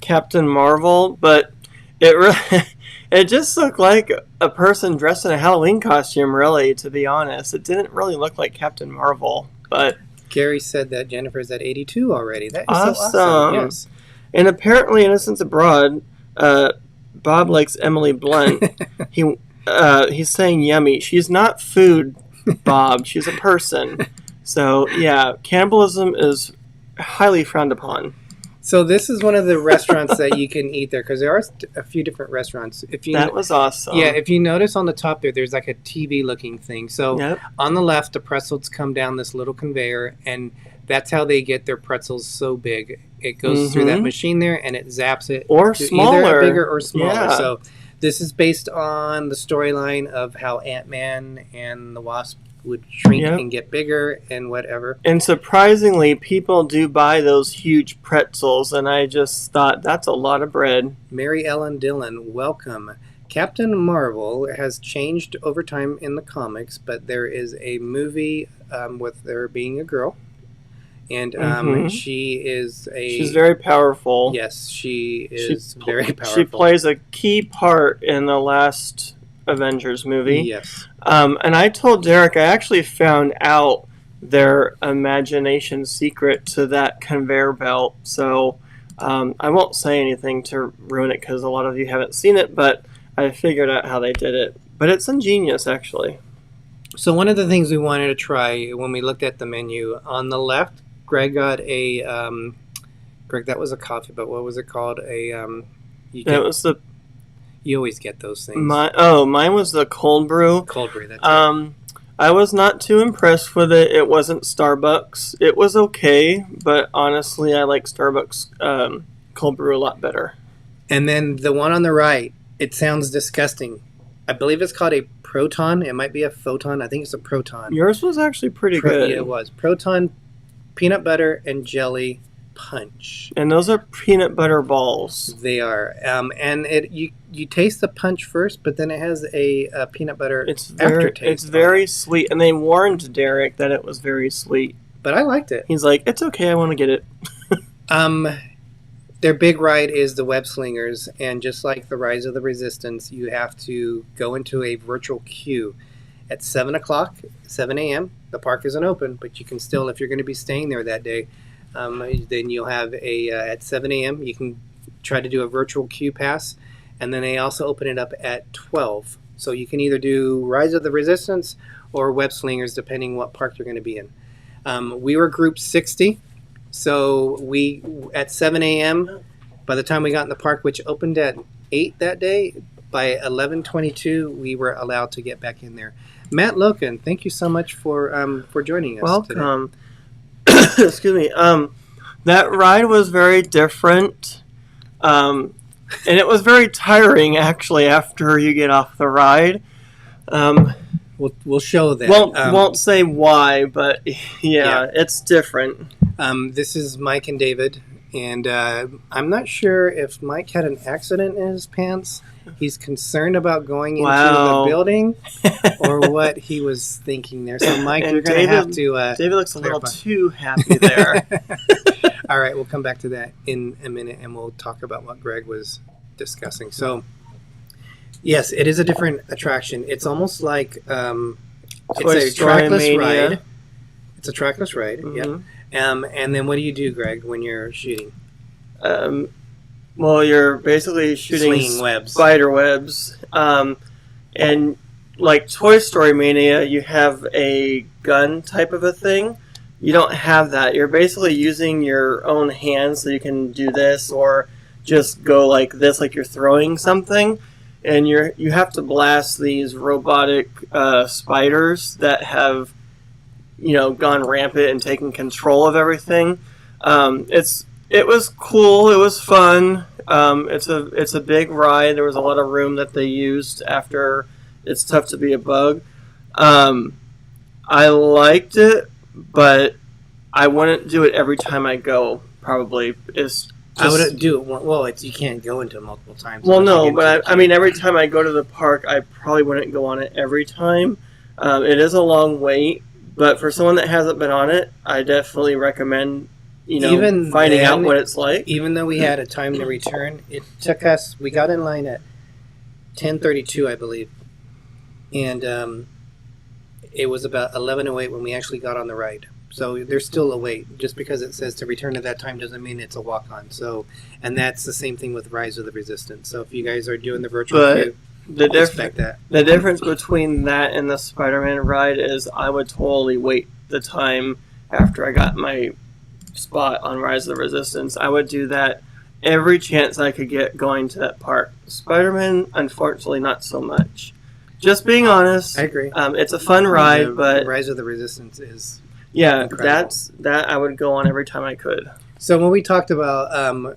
Captain Marvel, but it really, it just looked like a person dressed in a Halloween costume, really, to be honest. It didn't really look like Captain Marvel, but... Gary said that Jennifer's at 82 already. That is Awesome. so awesome. Yes. And apparently, Innocents Abroad, Bob likes Emily Blunt. He's saying yummy. She's not food, Bob. She's a person. So, yeah, cannibalism is highly frowned upon. So this is one of the restaurants that you can eat there because there are a few different restaurants. That was awesome. Yeah, if you notice on the top there's like a TV looking thing. So Yep. on the left, the pretzels come down this little conveyor, and that's how they get their pretzels so big. It goes through that machine there, and it zaps it Or to smaller. either bigger or smaller. Yeah. So this is based on the storyline of how Ant-Man and the Wasp would shrink Yep. and get bigger and whatever. And surprisingly, people do buy those huge pretzels, and I just thought that's a lot of bread. Mary Ellen Dillon, welcome. Captain Marvel has changed over time in the comics, but there is a movie with her being a girl, and she's very powerful. Yes, she is very powerful. She plays a key part in the last Avengers movie. Yes. And I told Derek I actually found out their imagination secret to that conveyor belt. So I won't say anything to ruin it because a lot of you haven't seen it, but I figured out how they did it. But it's ingenious, actually. So one of the things we wanted to try when we looked at the menu, on the left, Greg got a Greg, that was a coffee, but what was it called? You always get those things. Mine was the cold brew. Cold brew, that's right. I was not too impressed with it. It wasn't Starbucks. It was okay, but honestly, I like Starbucks cold brew a lot better. And then the one on the right, it sounds disgusting. I believe it's called a Proton. It might be a Photon. I think it's a Proton. Yours was actually pretty good. Yeah, it was. Proton, peanut butter, and jelly punch. And those are peanut butter balls. They are. And you taste the punch first, but then it has a peanut butter aftertaste. It's very sweet. And they warned Derek that it was very sweet. But I liked it. He's like, it's okay, I want to get it. Their big ride is the Web Slingers, and just like the Rise of the Resistance, you have to go into a virtual queue at 7 o'clock, 7 a.m. The park isn't open, but you can still, if you're going to be staying there that day, then you'll have at 7 a.m. you can try to do a virtual queue pass, and then they also open it up at 12. So you can either do Rise of the Resistance or Web Slingers, depending what park you're going to be in. We were group 60. So we, at 7 a.m., by the time we got in the park, which opened at 8 that day, by 11:22, we were allowed to get back in there. Matt Loken, thank you so much for joining us. Welcome. Excuse me. That ride was very different, and it was very tiring, actually, after you get off the ride. We'll show that. Won't say why, but yeah, it's different. This is Mike and David, and I'm not sure if Mike had an accident in his pants. He's concerned about going into the building, or what he was thinking there. So, Mike, you're going to have to... David looks a little too happy there. All right, we'll come back to that in a minute, and we'll talk about what Greg was discussing. So, yes, it is a different attraction. It's almost like it's a trackless ride. It's a trackless ride, yeah. And then what do you do, Greg, when you're shooting? Well, you're basically shooting spider webs. And like Toy Story Mania, you have a gun type of a thing. You don't have that. You're basically using your own hands, so you can do this or just go like this, like you're throwing something. And you have to blast these robotic spiders that have, gone rampant and taken control of everything. It was cool. It was fun. It's a big ride. There was a lot of room that they used after It's Tough to Be a Bug. I liked it, but I wouldn't do it every time I go. Probably I wouldn't do it. Well, you can't go into it multiple times. Well, no, but I mean, every time I go to the park, I probably wouldn't go on it every time. It is a long wait, but for someone that hasn't been on it, I definitely recommend, even finding out what it's like. Even though we had a time to return, it took us. We got in line at 10:32, I believe, and it was about 11:08 when we actually got on the ride. So there's still a wait. Just because it says to return at that time doesn't mean it's a walk-on. So, and that's the same thing with Rise of the Resistance. So if you guys are doing the virtual queue, expect that. The difference between that and the Spider-Man ride is I would totally wait the time after I got my spot on Rise of the Resistance. I would do that every chance I could get going to that park. Spider-Man, unfortunately, not so much. Just being honest. I agree. It's a fun ride, but Rise of the Resistance is incredible. That I would go on every time I could. So when we talked about,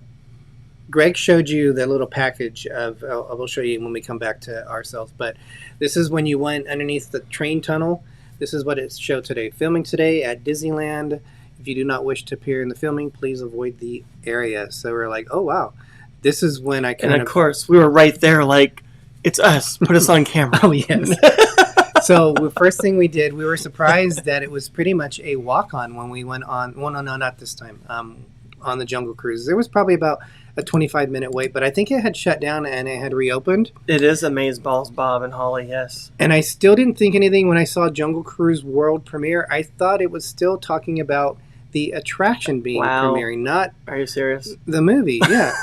Greg showed you the little package of, I will show you when we come back to ourselves, but this is when you went underneath the train tunnel. This is what it showed today. Filming today at Disneyland. If you do not wish to appear in the filming, please avoid the area. So we're like, oh, wow. This is when I kind of course, we were right there like, it's us. Put us on camera. Oh, yes. So the first thing we did, we were surprised that it was pretty much a walk-on when we went on. Well, no, not this time. On the Jungle Cruise. There was probably about a 25-minute wait, but I think it had shut down and it had reopened. It is Amazeballs, Bob and Holly, yes. And I still didn't think anything when I saw Jungle Cruise World Premiere. I thought it was still talking about the attraction being premiering, not... Are you serious? The movie, yeah.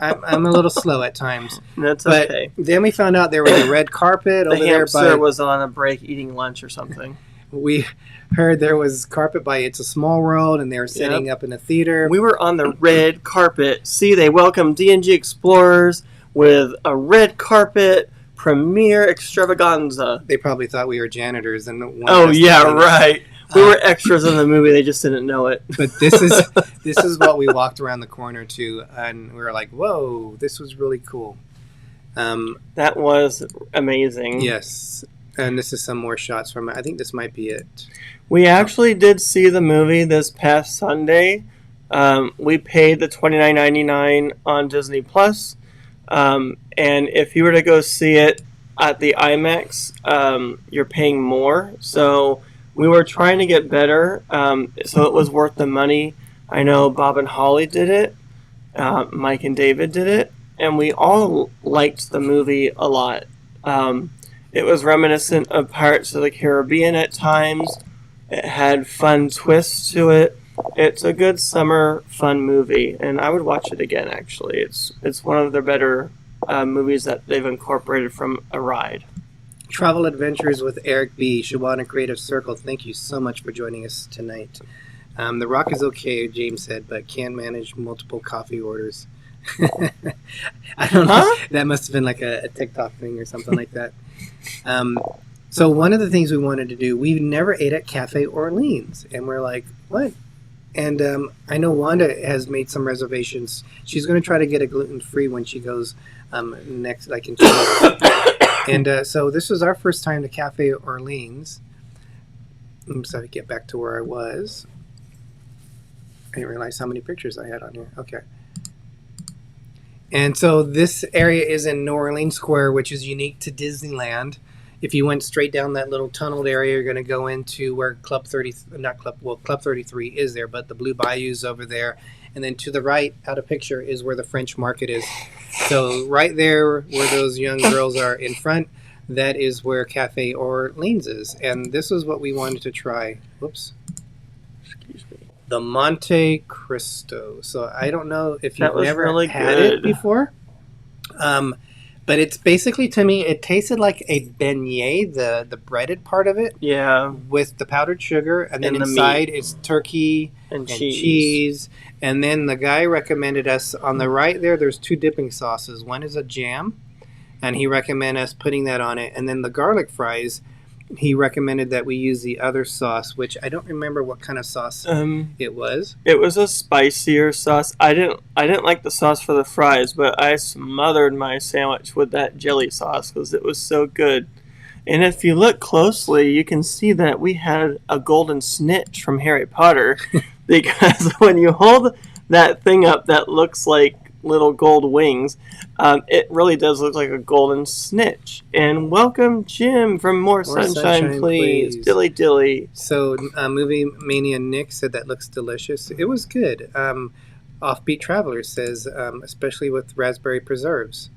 I'm a little slow at times. That's okay. But then we found out there was a red carpet over there. The hamster was on a break eating lunch or something. We heard there was carpet by It's a Small World, and they were setting up in a theater. We were on the red carpet. See, they welcomed D&G Explorers with a red carpet premiere extravaganza. They probably thought we were janitors. And right. We were extras in the movie. They just didn't know it. But this is what we walked around the corner to, and we were like, whoa, this was really cool. That was amazing. Yes. And this is some more shots from it. I think this might be it. We actually did see the movie this past Sunday. We paid the $29.99 on Disney Plus. And if you were to go see it at the IMAX, you're paying more. So we were trying to get better, so it was worth the money. I know Bob and Holly did it. Mike and David did it. And we all liked the movie a lot. It was reminiscent of Pirates of the Caribbean at times. It had fun twists to it. It's a good summer fun movie, and I would watch it again, actually. It's one of their better movies that they've incorporated from a ride. Travel Adventures with Eric B. Shawana Creative Circle, thank you so much for joining us tonight. The Rock is okay, James said, but can't manage multiple coffee orders. I don't know. That must have been like a TikTok thing or something like that. So one of the things we wanted to do, we never ate at Cafe Orleans, and we're like, what? And I know Wanda has made some reservations. She's going to try to get a gluten-free when she goes next, like in 2 weeks. And so this was our first time to Cafe Orleans. I'm sorry, get back to where I was. I didn't realize how many pictures I had on here. Okay. And so this area is in New Orleans Square, which is unique to Disneyland. If you went straight down that little tunneled area, you're going to go into where Club 33 is there, but the Blue Bayou's over there. And then to the right, out of picture, is where the French Market is. So right there where those young girls are in front, that is where Cafe Orleans is. And this is what we wanted to try. Whoops. Excuse me. The Monte Cristo. So I don't know if you've never really had it before. But it's basically, to me, it tasted like a beignet, the breaded part of it. Yeah. With the powdered sugar. And then inside is turkey and cheese. And then the guy recommended us, on the right there's 2 dipping sauces. One is a jam, and he recommended us putting that on it. And then the garlic fries, he recommended that we use the other sauce, which I don't remember what kind of sauce it was. It was a spicier sauce. I didn't like the sauce for the fries, but I smothered my sandwich with that jelly sauce because it was so good. And if you look closely, you can see that we had a golden snitch from Harry Potter because when you hold that thing up that looks like little gold wings, it really does look like a golden snitch. And welcome, Jim, from More Sunshine, please. Dilly dilly. So, Movie Mania Nick said that looks delicious. It was good. Offbeat Traveler says, especially with raspberry preserves.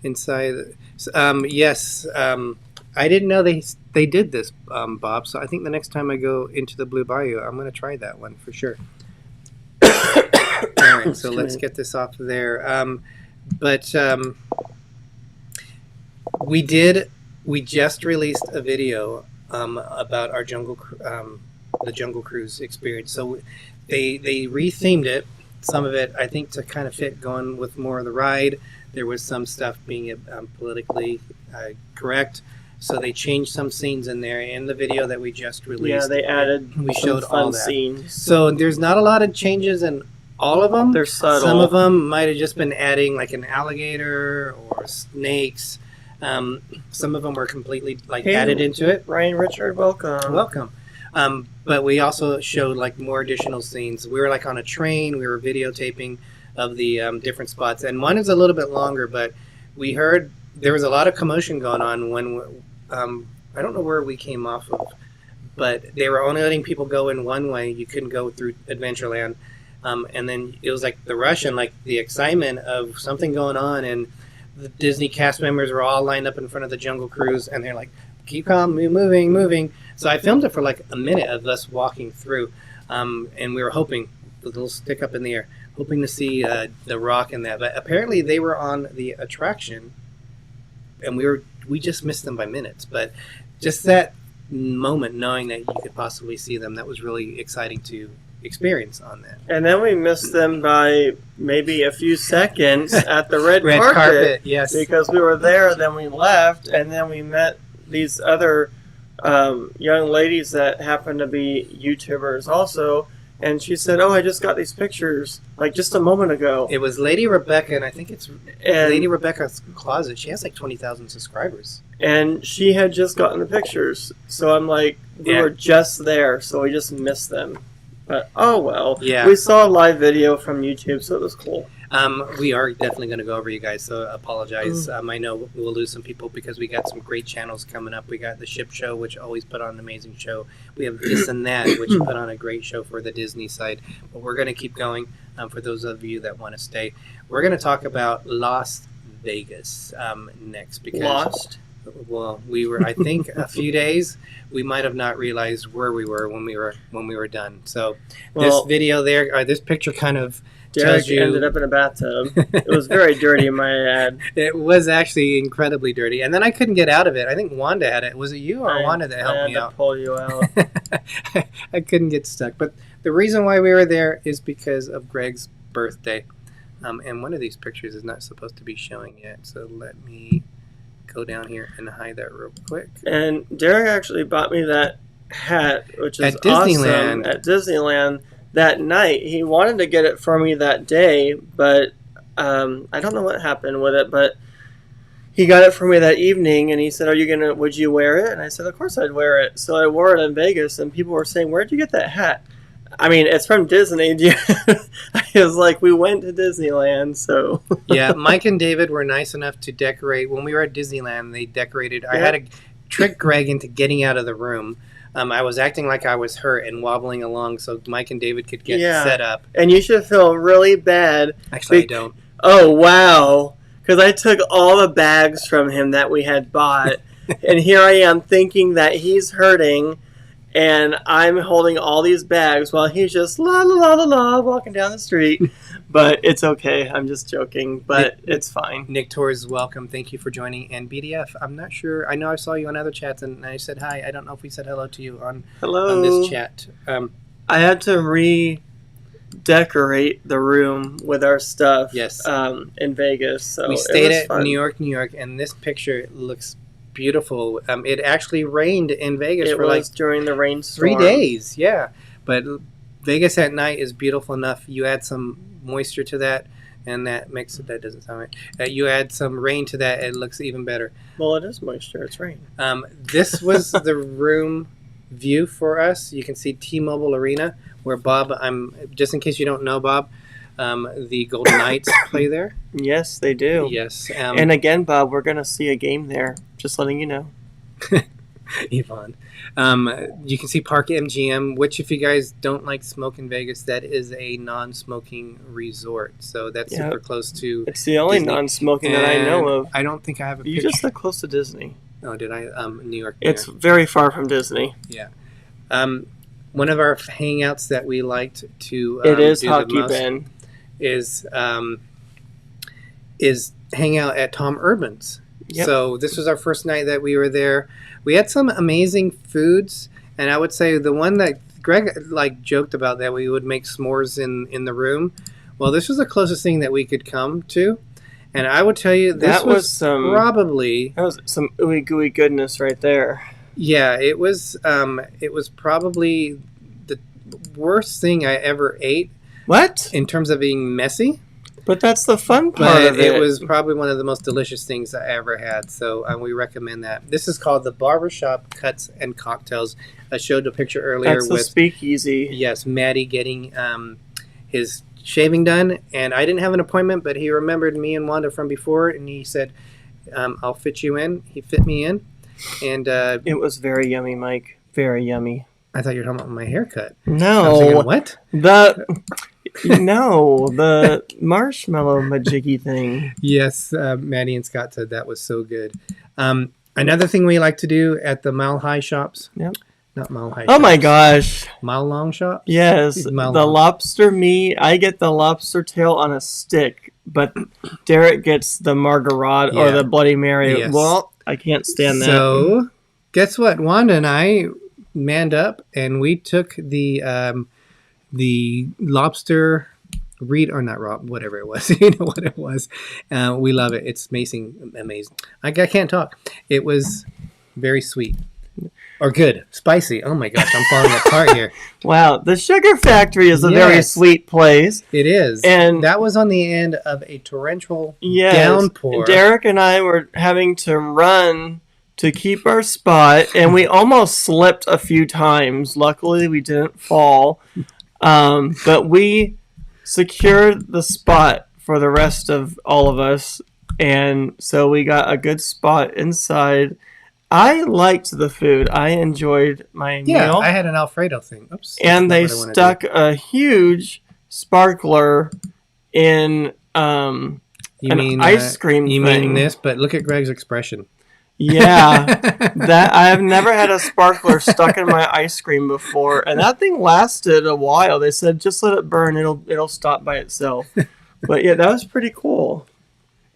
Inside, yes. I didn't know they did this, Bob. So I think the next time I go into the Blue Bayou, I'm going to try that one for sure. All right, so let's get this off of there. We just released a video about our the Jungle Cruise experience. So they rethemed it. Some of it, I think, to kind of fit going with more of the ride. There was some stuff being politically correct, so they changed some scenes in there. In the video that we just released, Yeah, they added we some showed fun all that. scenes. So there's not a lot of changes in all of them. They're subtle. Some of them might have just been adding like an alligator or snakes. Some of them were completely added into it. Ryan Richard, welcome. Welcome. But we also showed like more additional scenes. We were like on a train. We were videotaping of the different spots, and one is a little bit longer. But we heard there was a lot of commotion going on when I don't know where we came off of, but they were only letting people go in one way. You couldn't go through Adventureland. And then it was like the rush and like the excitement of something going on, and the Disney cast members were all lined up in front of the Jungle Cruise, and they're like, keep calm, moving. So I filmed it for like a minute of us walking through, and we were hoping, with a little stick up in the air, hoping to see the Rock and that. But apparently they were on the attraction, and we just missed them by minutes. But just that moment, knowing that you could possibly see them, that was really exciting to experience on that. And then we missed them by maybe a few seconds at the red carpet, yes. Because we were there, then we left, and then we met these other young ladies that happened to be YouTubers also. And she said, "Oh, I just got these pictures like just a moment ago." It was Lady Rebecca, and I think it's Lady Rebecca's Closet. She has like 20,000 subscribers. And she had just gotten the pictures. So I'm like, we were just there, so we just missed them. But oh well. Yeah. We saw a live video from YouTube, so it was cool. We are definitely going to go over, you guys, so apologize. I know we'll lose some people because we got some great channels coming up. We got the Ship Show, which always put on an amazing show. We have This and That, which put on a great show for the Disney side. But we're going to keep going for those of you that want to stay. We're going to talk about Las Vegas next. Because, Lost? Well, we were, I think, a few days. We might have not realized where we were when we were done. So this video there, this picture kind of Derek ended up in a bathtub. It was very dirty, might I add. It was actually incredibly dirty. And then I couldn't get out of it. I think Wanda had it. Was it you or Wanda that helped me out? I had to pull you out. I couldn't get stuck. But the reason why we were there is because of Greg's birthday. And one of these pictures is not supposed to be showing yet. So let me go down here and hide that real quick. And Derek actually bought me that hat, which is at Disneyland. Awesome, at Disneyland that night. He wanted to get it for me that day, but I don't know what happened with it, but he got it for me that evening, and he said, would you wear it? And I said, of course I'd wear it. So I wore it in Vegas, and people were saying, where'd you get that hat? I mean, it's from Disney. I was like, we went to Disneyland, so. Yeah, Mike and David were nice enough to decorate. When we were at Disneyland, they decorated. I had to trick Greg into getting out of the room. I was acting like I was hurt and wobbling along so Mike and David could get set up. And you should feel really bad. Actually, I don't. Oh, wow. Because I took all the bags from him that we had bought. And here I am thinking that he's hurting. And I'm holding all these bags while he's just la la la la la walking down the street. But it's okay. I'm just joking. But it's fine. Nick Torres, welcome. Thank you for joining. And BDF, I'm not sure. I know I saw you on other chats and I said hi. I don't know if we said hello to you on this chat. I had to redecorate the room with our stuff. Yes. In Vegas. So we stayed at New York, and this picture looks beautiful. It actually rained in Vegas for like during the rainstorm. 3 days, yeah. But Vegas at night is beautiful enough. You add some moisture to that, and that makes it. That doesn't sound right. You add some rain to that, it looks even better. Well, it is moisture. It's rain. This was the room view for us. You can see T-Mobile Arena, where Bob. Just in case you don't know, Bob. The Golden Knights play there. Yes, they do. Yes. And again, Bob, we're going to see a game there. Just letting you know. Yvonne. You can see Park MGM, which if you guys don't like smoke in Vegas, that is a non-smoking resort. So that's super close to It's the only Disney. Non-smoking that I know of. I don't think I have a You picture. just look close to Disney. Oh, did I? New York. It's very far from Disney. Yeah. One of our hangouts that we liked to it is do Hockey the most Ben. Is hang out at Tom Urban's. Yep. So this was our first night that we were there. We had some amazing foods, and I would say the one that Greg like joked about that we would make s'mores in the room. Well, this was the closest thing that we could come to, and I would tell you this was probably that was some ooey gooey goodness right there. Yeah, it was probably the worst thing I ever ate. What? In terms of being messy. But that's the fun part of it. It was probably one of the most delicious things I ever had, so we recommend that. This is called the Barbershop Cuts and Cocktails. I showed a picture earlier that's the speakeasy. Yes, Maddie getting his shaving done, and I didn't have an appointment, but he remembered me and Wanda from before, and he said, I'll fit you in. He fit me in, and it was very yummy, Mike. Very yummy. I thought you were talking about my haircut. No. I was thinking, what? The marshmallow majiggy thing. Yes, Maddie and Scott said that was so good. Another thing we like to do at the Mile High shops. Yep. Not Mile High. Oh my gosh. Mile Long shop? Yes. The lobster meat. I get the lobster tail on a stick, but Derek gets the margarita or the Bloody Mary. Yes. Well, I can't stand that. So, guess what? Wanda and I manned up, and we took the lobster whatever it was. You know what it was. We love it. It's amazing. I can't talk. It was very sweet. Or good. Spicy. Oh my gosh, I'm falling apart here. Wow. The Sugar Factory is a very sweet place. It is. And that was on the end of a torrential downpour. Derek and I were having to run to keep our spot, and we almost slipped a few times. Luckily, we didn't fall. But we secured the spot for the rest of all of us, and so we got a good spot inside. I liked the food. I enjoyed my meal. Yeah, I had an Alfredo thing. Oops. And they stuck a huge sparkler in an ice cream thing. You mean this, but look at Greg's expression. Yeah, that I've never had a sparkler stuck in my ice cream before, and that thing lasted a while. They said just let it burn; it'll stop by itself. But yeah, that was pretty cool.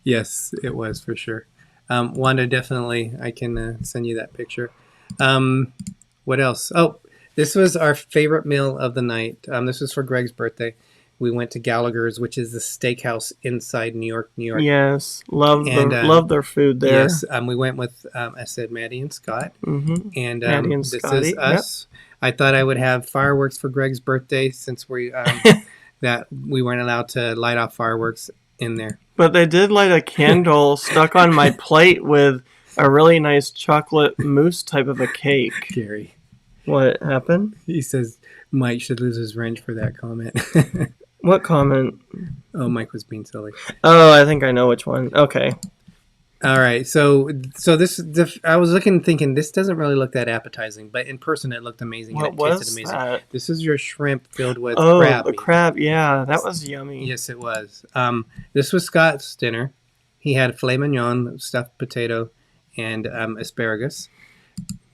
Yes, it was for sure. Wanda, definitely, I can send you that picture. What else? Oh, this was our favorite meal of the night. This was for Greg's birthday. We went to Gallagher's, which is the steakhouse inside New York. Yes, love their food there. Yes, we went with, I said, Maddie and Scott. Mm-hmm. And Maddie and this Scotty. is us. Yep. I thought I would have fireworks for Greg's birthday since that we weren't allowed to light off fireworks in there. But they did light a candle stuck on my plate with a really nice chocolate mousse type of a cake. Gary. What happened? He says Mike should lose his wrench for that comment. What comment? Oh, Mike was being silly. Oh, I think I know which one. Okay. All right. So I was thinking this doesn't really look that appetizing, but in person it looked amazing. What and it tasted amazing. That? This is your shrimp filled with crab. Oh, the crab. Yeah, that was yummy. Yes, it was. This was Scott's dinner. He had filet mignon, stuffed potato, and asparagus.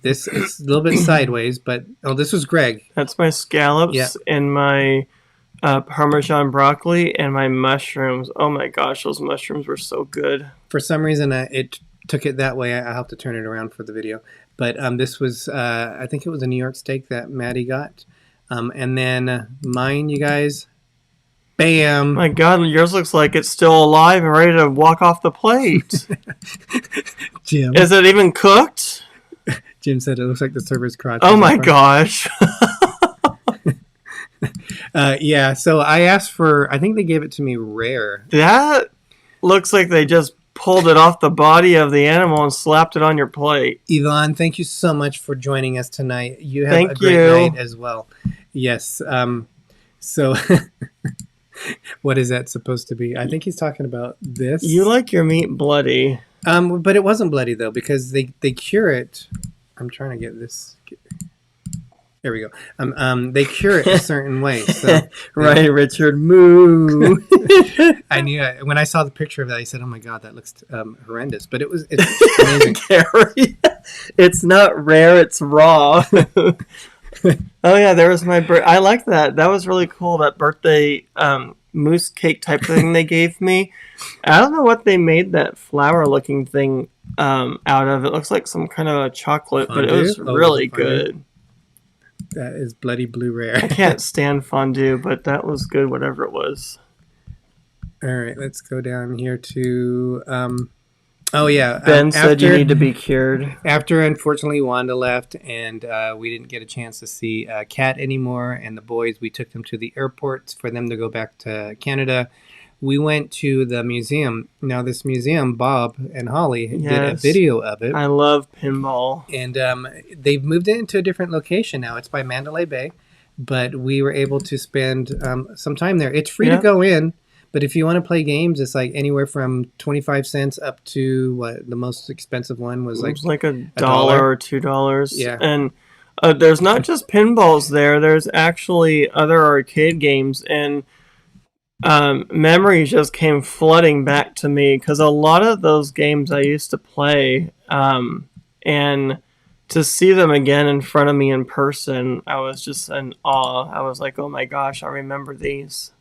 This is a little bit sideways, but this was Greg. That's my scallops and my Parmesan broccoli and my mushrooms. Oh my gosh, those mushrooms were so good. For some reason, it took it that way. I'll have to turn it around for the video. But this was, I think it was a New York steak that Maddie got. And then mine, you guys, bam. My God, yours looks like it's still alive and ready to walk off the plate. Jim. Is it even cooked? Jim said it looks like the server's crotch. Oh my gosh. Yeah, so I asked for, I think they gave it to me rare. That looks like they just pulled it off the body of the animal and slapped it on your plate. Yvonne, thank you so much for joining us tonight. You have a great night as well. Yes. So what is that supposed to be? I think he's talking about this. You like your meat bloody. But it wasn't bloody though, because they cure it. I'm trying to get this. There we go. They cure it a certain way. So, right, Richard. Moo. I knew it. When I saw the picture of that, I said, "Oh my God, that looks horrendous." But it's amazing. Gary, it's not rare; it's raw. Oh yeah, there was my I like that. That was really cool. That birthday mousse cake type thing they gave me. I don't know what they made that flower-looking thing out of. It looks like some kind of a chocolate, but it was really good. That is bloody blue rare. I can't stand fondue, but that was good, whatever it was. All right, let's go down here to. Oh yeah, Ben said you need to be cured. After unfortunately Wanda left, and we didn't get a chance to see Kat anymore, and the boys, we took them to the airport for them to go back to Canada. We went to the museum. Now, this museum, Bob and Holly did a video of it. I love pinball. And they've moved it into a different location now. It's by Mandalay Bay. But we were able to spend some time there. It's free to go in. But if you want to play games, it's like anywhere from 25 cents up to what the most expensive one was like. It was like $1 or $2. Yeah. And there's not just pinballs there. There's actually other arcade games. And memories just came flooding back to me because a lot of those games I used to play, and to see them again in front of me in person, I was just in awe. I was like, oh my gosh, I remember these.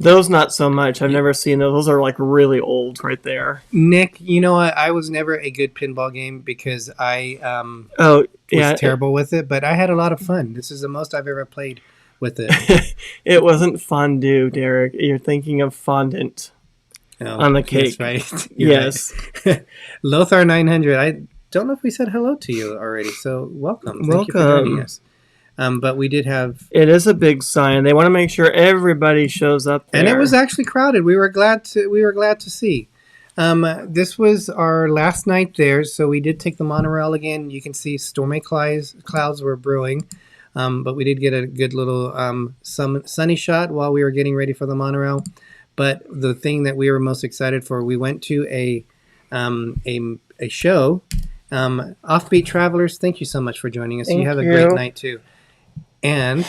Those not so much. I've never seen those. Those are like really old right there. Nick, you know what? I was never a good pinball game because I was terrible with it, but I had a lot of fun. This is the most I've ever played with it. It wasn't fondue, Derek. You're thinking of fondant on the cake. That's right. Yes. Right. Lothar 900. I don't know if we said hello to you already, so welcome. Thank you for joining us. But we did have... It is a big sign. They want to make sure everybody shows up there. And it was actually crowded. We were glad to see. This was our last night there, so we did take the monorail again. You can see stormy clouds were brewing. But we did get a good little sunny shot while we were getting ready for the monorail. But the thing that we were most excited for, we went to a show. Offbeat Travelers, thank you so much for joining us. You have a great night too. And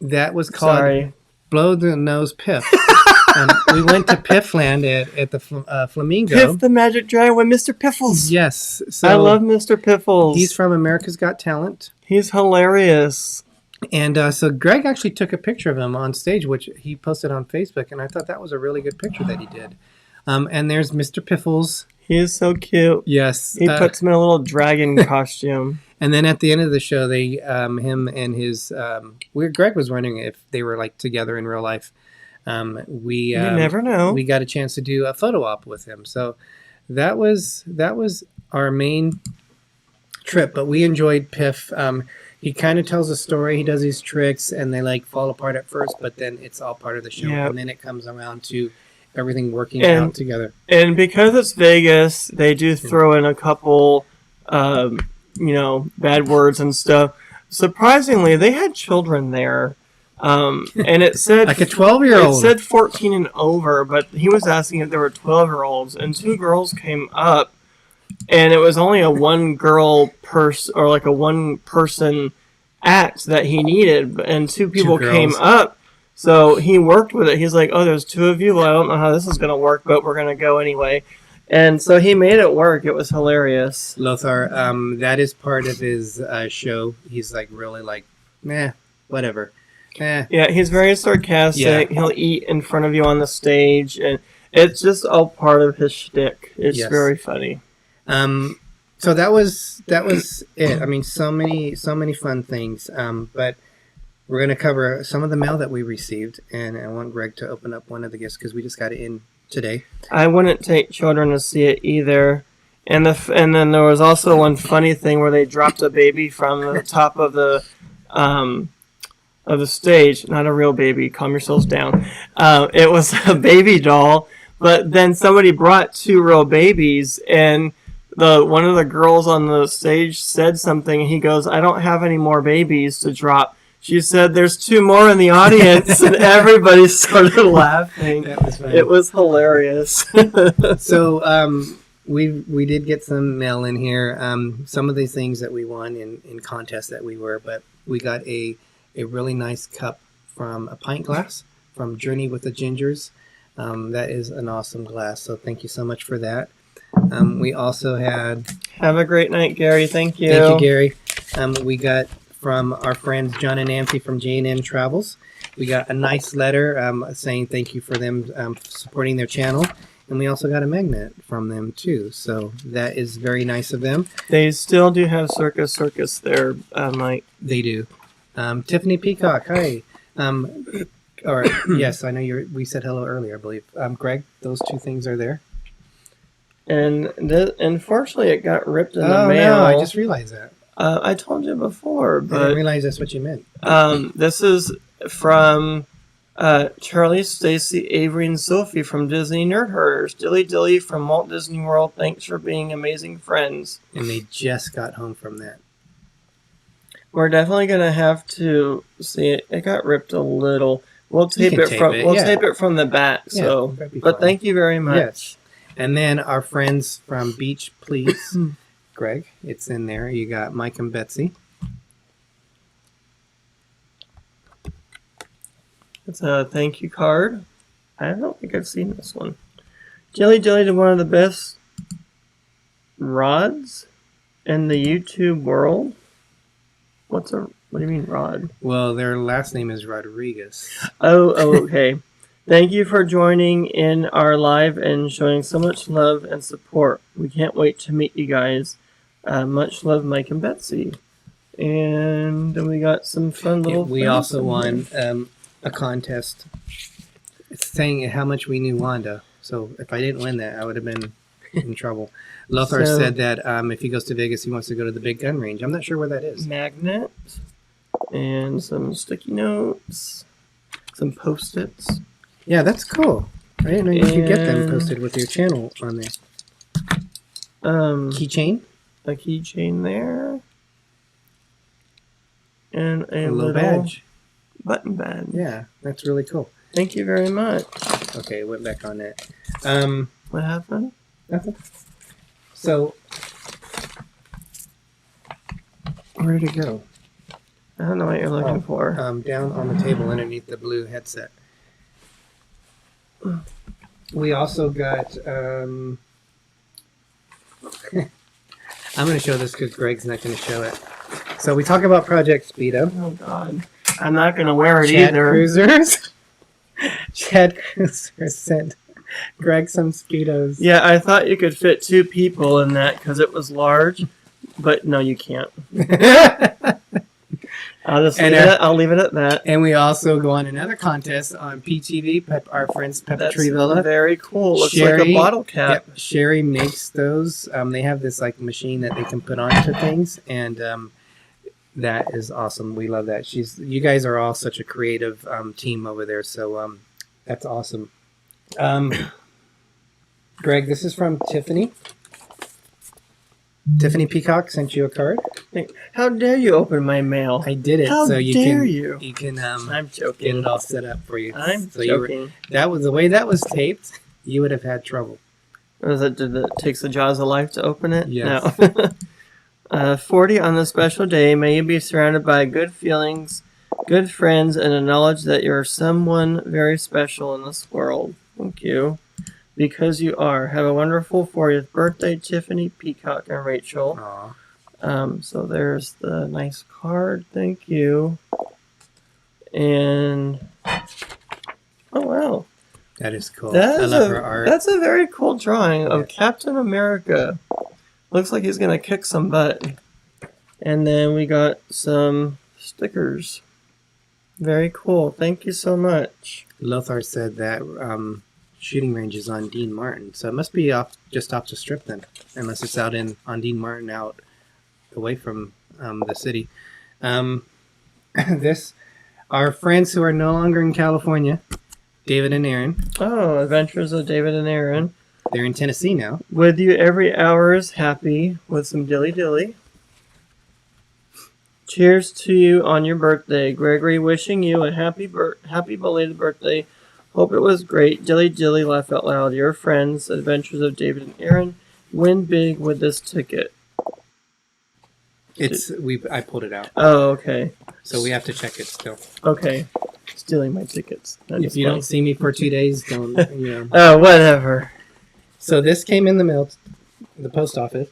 that was called Blow the Nose Piff. We went to Piffland at the Flamingo. Piff the Magic Dragon with Mr. Piffles. Yes. So I love Mr. Piffles. He's from America's Got Talent. He's hilarious. And so Greg actually took a picture of him on stage, which he posted on Facebook, and I thought that was a really good picture that he did. And there's Mr. Piffles. He is so cute. Yes. He puts him in a little dragon costume. And then at the end of the show, they, him and his, Greg was wondering if they were like together in real life. We never know. We got a chance to do a photo op with him. So that was our main trip, but we enjoyed Piff. He kind of tells a story. He does these tricks and they like fall apart at first, but then it's all part of the show. Yep. And then it comes around to everything working out together. And because it's Vegas, they do throw in a couple, bad words and stuff. Surprisingly, they had children there. And it said like a 12-year-old. It said 14 and over, but he was asking if there were 12-year-olds, and 2 girls came up, and it was only a one-girl or like a one-person act that he needed, and 2 people came up. So he worked with it. He's like, "Oh, there's 2 of you. Well, I don't know how this is gonna work, but we're gonna go anyway." And so he made it work. It was hilarious. Lothar, that is part of his show. He's like really like, whatever. Yeah, he's very sarcastic. Yeah. He'll eat in front of you on the stage, and it's just all part of his shtick. It's very funny. So that was it. I mean, so many fun things. But we're gonna cover some of the mail that we received, and I want Greg to open up one of the gifts because we just got it in today. I wouldn't take children to see it either. And then there was also one funny thing where they dropped a baby from the top of the stage. Not a real baby. Calm yourselves down. It was a baby doll, but then somebody brought 2 real babies, and one of the girls on the stage said something, and he goes, "I don't have any more babies to drop." She said, "There's 2 more in the audience," and everybody started laughing. That was funny. It was hilarious. So we did get some mail in here. Some of these things that we won in contests that we were, but we got a really nice cup from a pint glass from Journey with the Gingers. That is an awesome glass, so thank you so much for that. We also had... Have a great night, Gary. Thank you. Thank you, Gary. We got from our friends John and Nancy from J&N Travels. We got a nice letter saying thank you for them supporting their channel. And we also got a magnet from them too. So that is very nice of them. They still do have Circus there, Mike. They do. Tiffany Peacock, hi. Or yes, I know we said hello earlier, I believe. Greg, those two things are there. And unfortunately, it got ripped in the Oh mail. no, I just realized that. I told you before, I but didn't realize that's what you meant. this is from Charlie, Stacy, Avery, and Sophie from Disney Nerd Herders. Dilly from Walt Disney World. Thanks for being amazing friends. And they just got home from that. We're definitely gonna have to see it. It got ripped a little. We'll tape it from the back. Yeah, So, that'd be but fine. thank you very much. Yes. And then our friends from Beach Please, Greg, it's in there. You got Mike and Betsy. It's a thank you card. I don't think I've seen this one. Jelly did one of the best rods in the YouTube world. What do you mean rod? Well, their last name is Rodriguez. Oh, okay. Thank you for joining in our live and showing so much love and support. We can't wait to meet you guys. Much love, Mike and Betsy. And then we got some fun little. We also won a contest. It's saying how much we knew Wanda. So if I didn't win that, I would have been in trouble. Lothar said that if he goes to Vegas, he wants to go to the Big Gun Range. I'm not sure where that is. Magnet and some sticky notes, some Post-its. Yeah, that's cool. I didn't know you could get them posted with your channel on there. Keychain? A keychain there. And a little badge. Button badge. Yeah, that's really cool. Thank you very much. Okay, went back on that. What happened? Nothing. So, where'd it go? I don't know what you're looking for. Down on the table underneath the blue headset. We also got. I'm going to show this because Greg's not going to show it. So we talk about Project Speedo. Oh God, I'm not going to wear it either. ChadCruisers. ChadCruisers sent Greg some Speedos. Yeah, I thought you could fit 2 people in that because it was large, but no, you can't. I'll leave it at that. And we also go on another contest on PTV, our friends Pepper Tree Villa. Very cool. Looks like a bottle cap. Yep, Sherry makes those. They have this like machine that they can put onto things, and that is awesome. We love that. You guys are all such a creative team over there, so that's awesome. Greg, this is from Tiffany. Tiffany Peacock sent you a card. How dare you open my mail? I did it, How so you dare can you? you can I'm joking. get it all set up for you. I'm so joking. That was the way that was taped. You would have had trouble. Did it takes the jaws of life to open it? Yes. No. 40 on the special day. May you be surrounded by good feelings, good friends, and a knowledge that you're someone very special in this world. Thank you. Because you are. Have a wonderful 40th birthday, Tiffany, Peacock, and Rachel. Aww. So there's the nice card. Thank you. And oh wow, That is cool. I love her art. That's a very cool drawing of Captain America. Looks like he's gonna kick some butt. And then we got some stickers. Very cool. Thank you so much. Lothar said that shooting range is on Dean Martin, so it must be just off the strip then, unless it's out on Dean Martin, out away from the city. Our friends who are no longer in California, David and Aaron. Oh, Adventures of David and Aaron. They're in Tennessee now. With you every hour is happy with some dilly. Cheers to you on your birthday. Gregory wishing you a happy belated birthday. Hope it was great. Dilly, laugh out loud. Your friends, Adventures of David and Aaron. Win big with this ticket. I pulled it out. Oh, okay. So we have to check it still. Okay. Stealing my tickets. If you don't see me for 2 days, don't, Oh, whatever. So this came in the mail, the post office,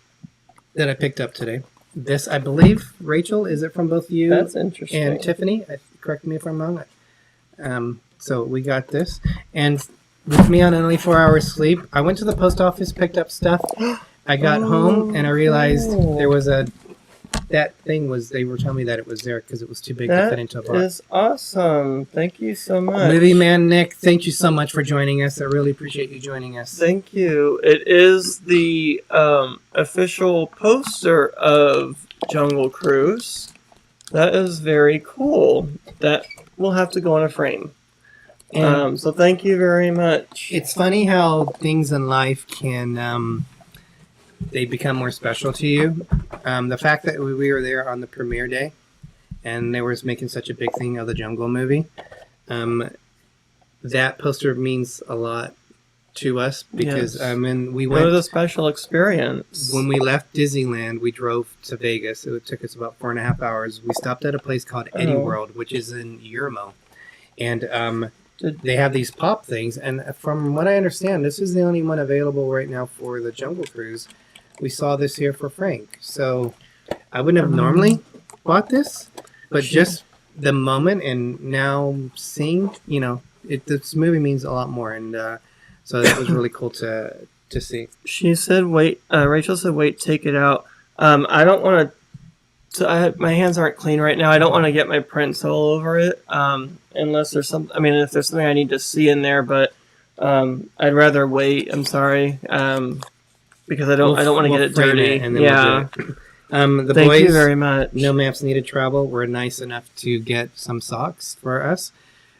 that I picked up today. This, I believe, Rachel, is it from both you That's interesting. and Tiffany? Correct me if I'm wrong. So we got this. And with me on only 4 hours sleep, I went to the post office, picked up stuff. I got home and I realized there was they were telling me that it was there because it was too big to fit into a box. That is awesome. Thank you so much. Movie Man Nick, thank you so much for joining us. I really appreciate you joining us. Thank you. It is the official poster of Jungle Cruise. That is very cool. That will have to go in a frame. So thank you very much. It's funny how things in life can they become more special to you. The fact that we were there on the premiere day and they were making such a big thing of the Jungle movie, that poster means a lot to us because when we went, it was a special experience. When we left Disneyland, we drove to Vegas. It took us about 4.5 hours. We stopped at a place called Eddie World, which is in Yermo, and they have these pop things. And from what I understand, this is the only one available right now for the Jungle Cruise. We saw this here for Frank, so I wouldn't have normally bought this, but just the moment and now seeing, this movie means a lot more, and so that was really cool to see. She said, "Wait." Rachel said, "Wait, take it out." I don't want to. My hands aren't clean right now. I don't want to get my prints all over it, unless there's some. I mean, if there's something I need to see in there, but I'd rather wait. I'm sorry. Because I don't want to get it dirty. And then we'll do it. The Thank boys, you very much. No Maps Needed Travel, were nice enough to get some socks for us.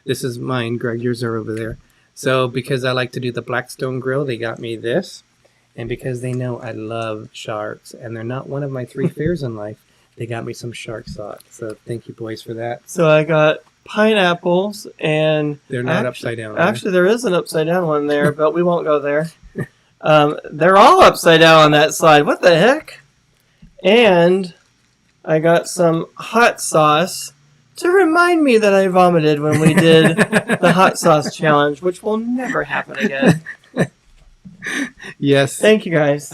This is mine. Greg, yours are over there. So because I like to do the Blackstone Grill, they got me this. And because they know I love sharks, and they're not one of my 3 fears in life, they got me some shark socks. So thank you, boys, for that. So I got pineapples, and they're not upside down. Actually, there is an upside down one there, but we won't go there. They're all upside down on that side. What the heck? And I got some hot sauce to remind me that I vomited when we did the hot sauce challenge, which will never happen again. Yes. Thank you, guys.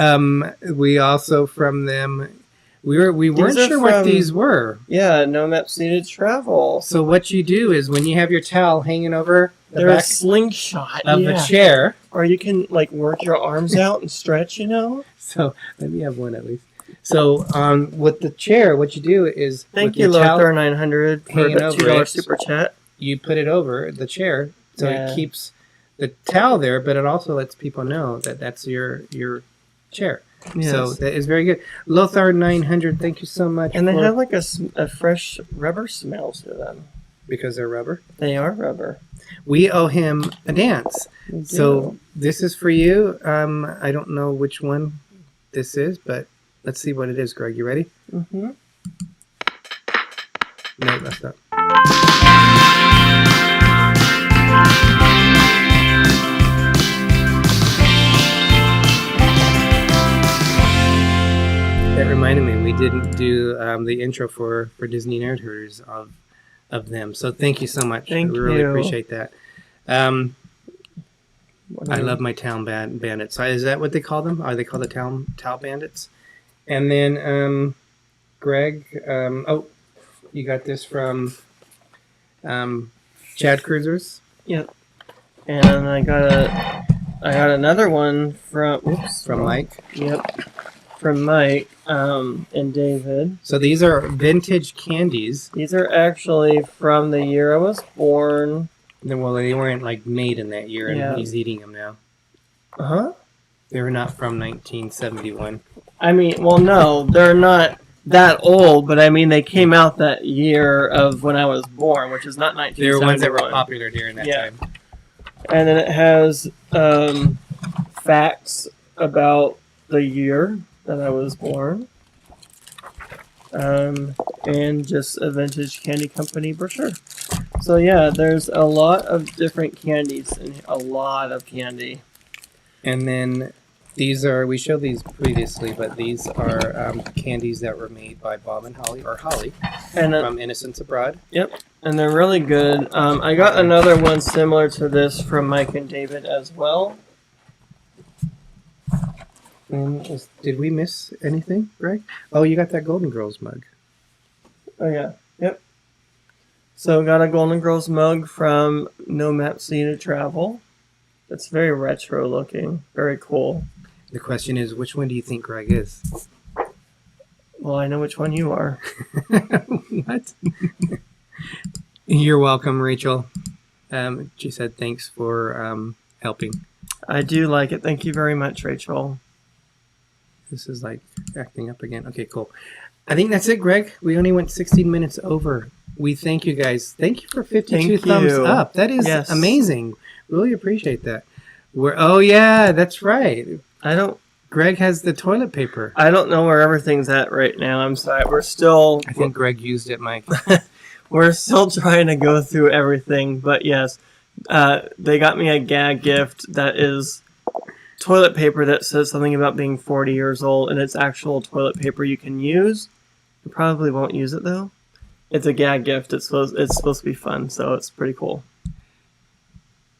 We also from them, we weren't sure what these were. Yeah, No Maps Needed Travel. So what you do is when you have your towel hanging over the back a slingshot of the chair, or you can work your arms out and stretch. So let me have one at least. So with the chair, what you do is thank you, Lothar 900 for the $2 super chat. You put it over the chair, so it keeps the towel there, but it also lets people know that that's your chair. Yes. So that is very good. Lothar 900, thank you so much. And they have a fresh rubber smell to them. Because they're rubber? They are rubber. We owe him a dance. So this is for you. I don't know which one this is, but let's see what it is, Greg. You ready? Mm-hmm. No, that's not. That reminded me, we didn't do the intro for Disney Nerd Herders of them. So thank you so much. Thank you. We really appreciate that. I love my town bandits. So is that what they call them? Are they called the towel bandits? And then Greg, you got this from ChadCruisers. Yep. And I got another one from Mike. Yep. From Mike and David. So these are vintage candies. These are actually from the year I was born. Well, they weren't made in that year, and he's eating them now. Uh-huh. They were not from 1971. I mean, well, no, they're not that old, but I mean, they came out that year of when I was born, which is not 1971. They were ones that were popular during that time. And then it has facts about the year that I was born. And just a vintage candy company brochure. So yeah, there's a lot of different candies and a lot of candy. And then these are, we showed these previously, but these are candies that were made by Bob and Holly, and, from Innocents Abroad. Yep, and they're really good. I got another one similar to this from Mike and David as well. Did we miss anything, Greg? Oh, you got that Golden Girls mug. Oh, yeah. Yep. So got a Golden Girls mug from No Maps Needed Travel. It's very retro looking. Very cool. The question is, which one do you think Greg is? Well, I know which one you are. What? You're welcome, Rachel. She said thanks for helping. I do like it. Thank you very much, Rachel. This is like acting up again. Okay, cool. I think that's it, Greg. We only went 16 minutes over. We thank you guys. Thank you for 52 thumbs up. That is amazing. Really appreciate that. Oh yeah, that's right. Greg has the toilet paper. I don't know where everything's at right now. I'm sorry. I think Greg used it, Mike. We're still trying to go through everything, but yes, they got me a gag gift that is toilet paper that says something about being 40 years old, and it's actual toilet paper you can use. You probably won't use it though. It's a gag gift. It's supposed to be fun, so it's pretty cool.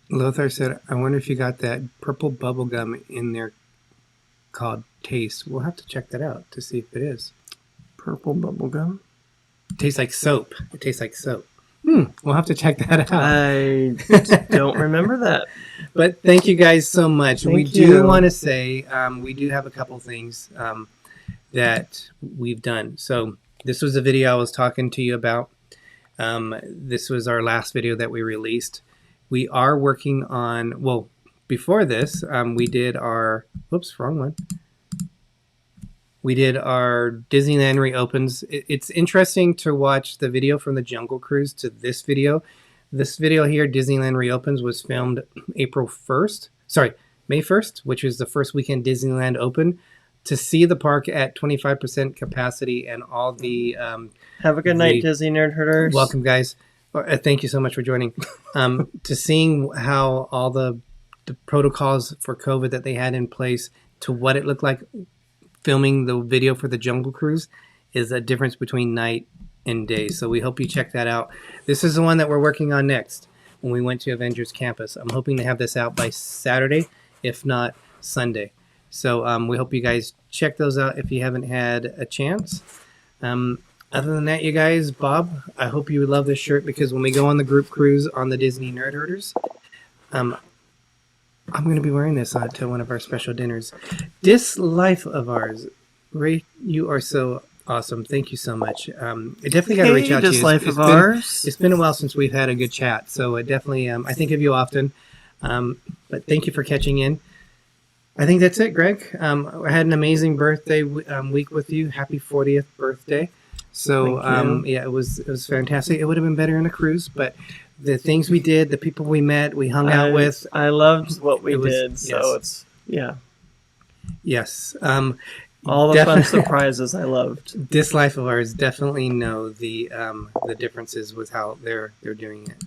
Lothar said, I wonder if you got that purple bubble gum in there called Taste. We'll have to check that out to see if it is. Purple bubble gum? It tastes like soap. We'll have to check that out. I don't remember that. But thank you guys so much. We do want to say we do have a couple things that we've done. So this was a video I was talking to you about. This was our last video that we released. We are working on, well, before this, we did our, whoops, wrong one. We did our Disneyland reopens. It's interesting to watch the video from the Jungle Cruise to this video. This video here, Disneyland reopens, was filmed May 1st, which was the first weekend Disneyland opened. To see the park at 25% capacity and all the... Have a good night, Disney Nerd Herders. Welcome, guys. Thank you so much for joining. To seeing how all the protocols for COVID that they had in place to what it looked like filming the video for the Jungle Cruise is a difference between night and day. So we hope you check that out. This is the one that we're working on next when we went to Avengers Campus. I'm hoping to have this out by Saturday, if not Sunday. So we hope you guys check those out if you haven't had a chance. Other than that, you guys, Bob, I hope you love this shirt because when we go on the group cruise on the Disney Nerd Herders, I'm going to be wearing this to one of our special dinners. DisLyfeOfOurs. Ray, you are so awesome. Thank you so much. I definitely got to reach out to you. It's been a while since we've had a good chat, so I definitely I think of you often. But thank you for catching in. I think that's it, Greg. I had an amazing birthday week with you. Happy 40th birthday. So yeah, it was fantastic. It would have been better in a cruise, but the things we did, the people we met, we hung out with. I loved what we did. So it's Yes. All the fun surprises I loved. DisLyfeOfOurs definitely know the differences with how they're doing it.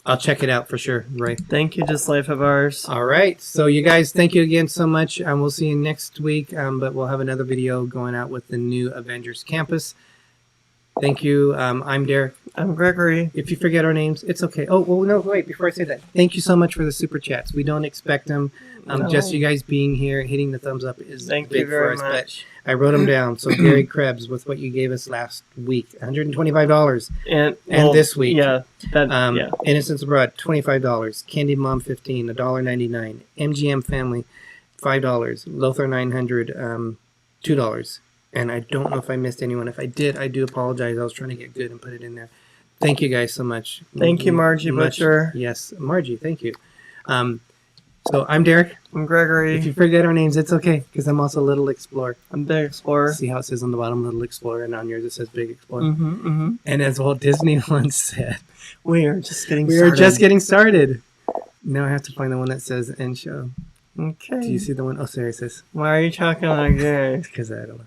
I'll check it out for sure, Ray. Thank you, DisLyfeOfOurs. All right. So you guys, thank you again so much. We'll see you next week, but we'll have another video going out with the new Avengers Campus. Thank you. I'm Derek. I'm Gregory. If you forget our names, it's okay. Oh, well, no, wait. Before I say that, thank you so much for the super chats. We don't expect them. Just you guys being here, hitting the thumbs up is big for us. But I wrote them down. So Gary Krebs with what you gave us last week, $125, and this week, Innocence Abroad, $25, Candy Mom 15, $1.99, MGM Family, $5, Lothar 900, $2. And I don't know if I missed anyone. If I did, I do apologize. I was trying to get good and put it in there. Thank you guys so much. Thank you, Margie Butcher. Yes, Margie, thank you. So I'm Derek. I'm Gregory. If you forget our names, it's okay, because I'm also Little Explorer. I'm Big Explorer. See how it says on the bottom, Little Explorer, and on yours it says Big Explorer. And as Walt Disney once said, we are just getting started. Now I have to find the one that says End Show. Okay. Do you see the one? Oh, sorry, it says. Why are you talking like this? Because I don't know.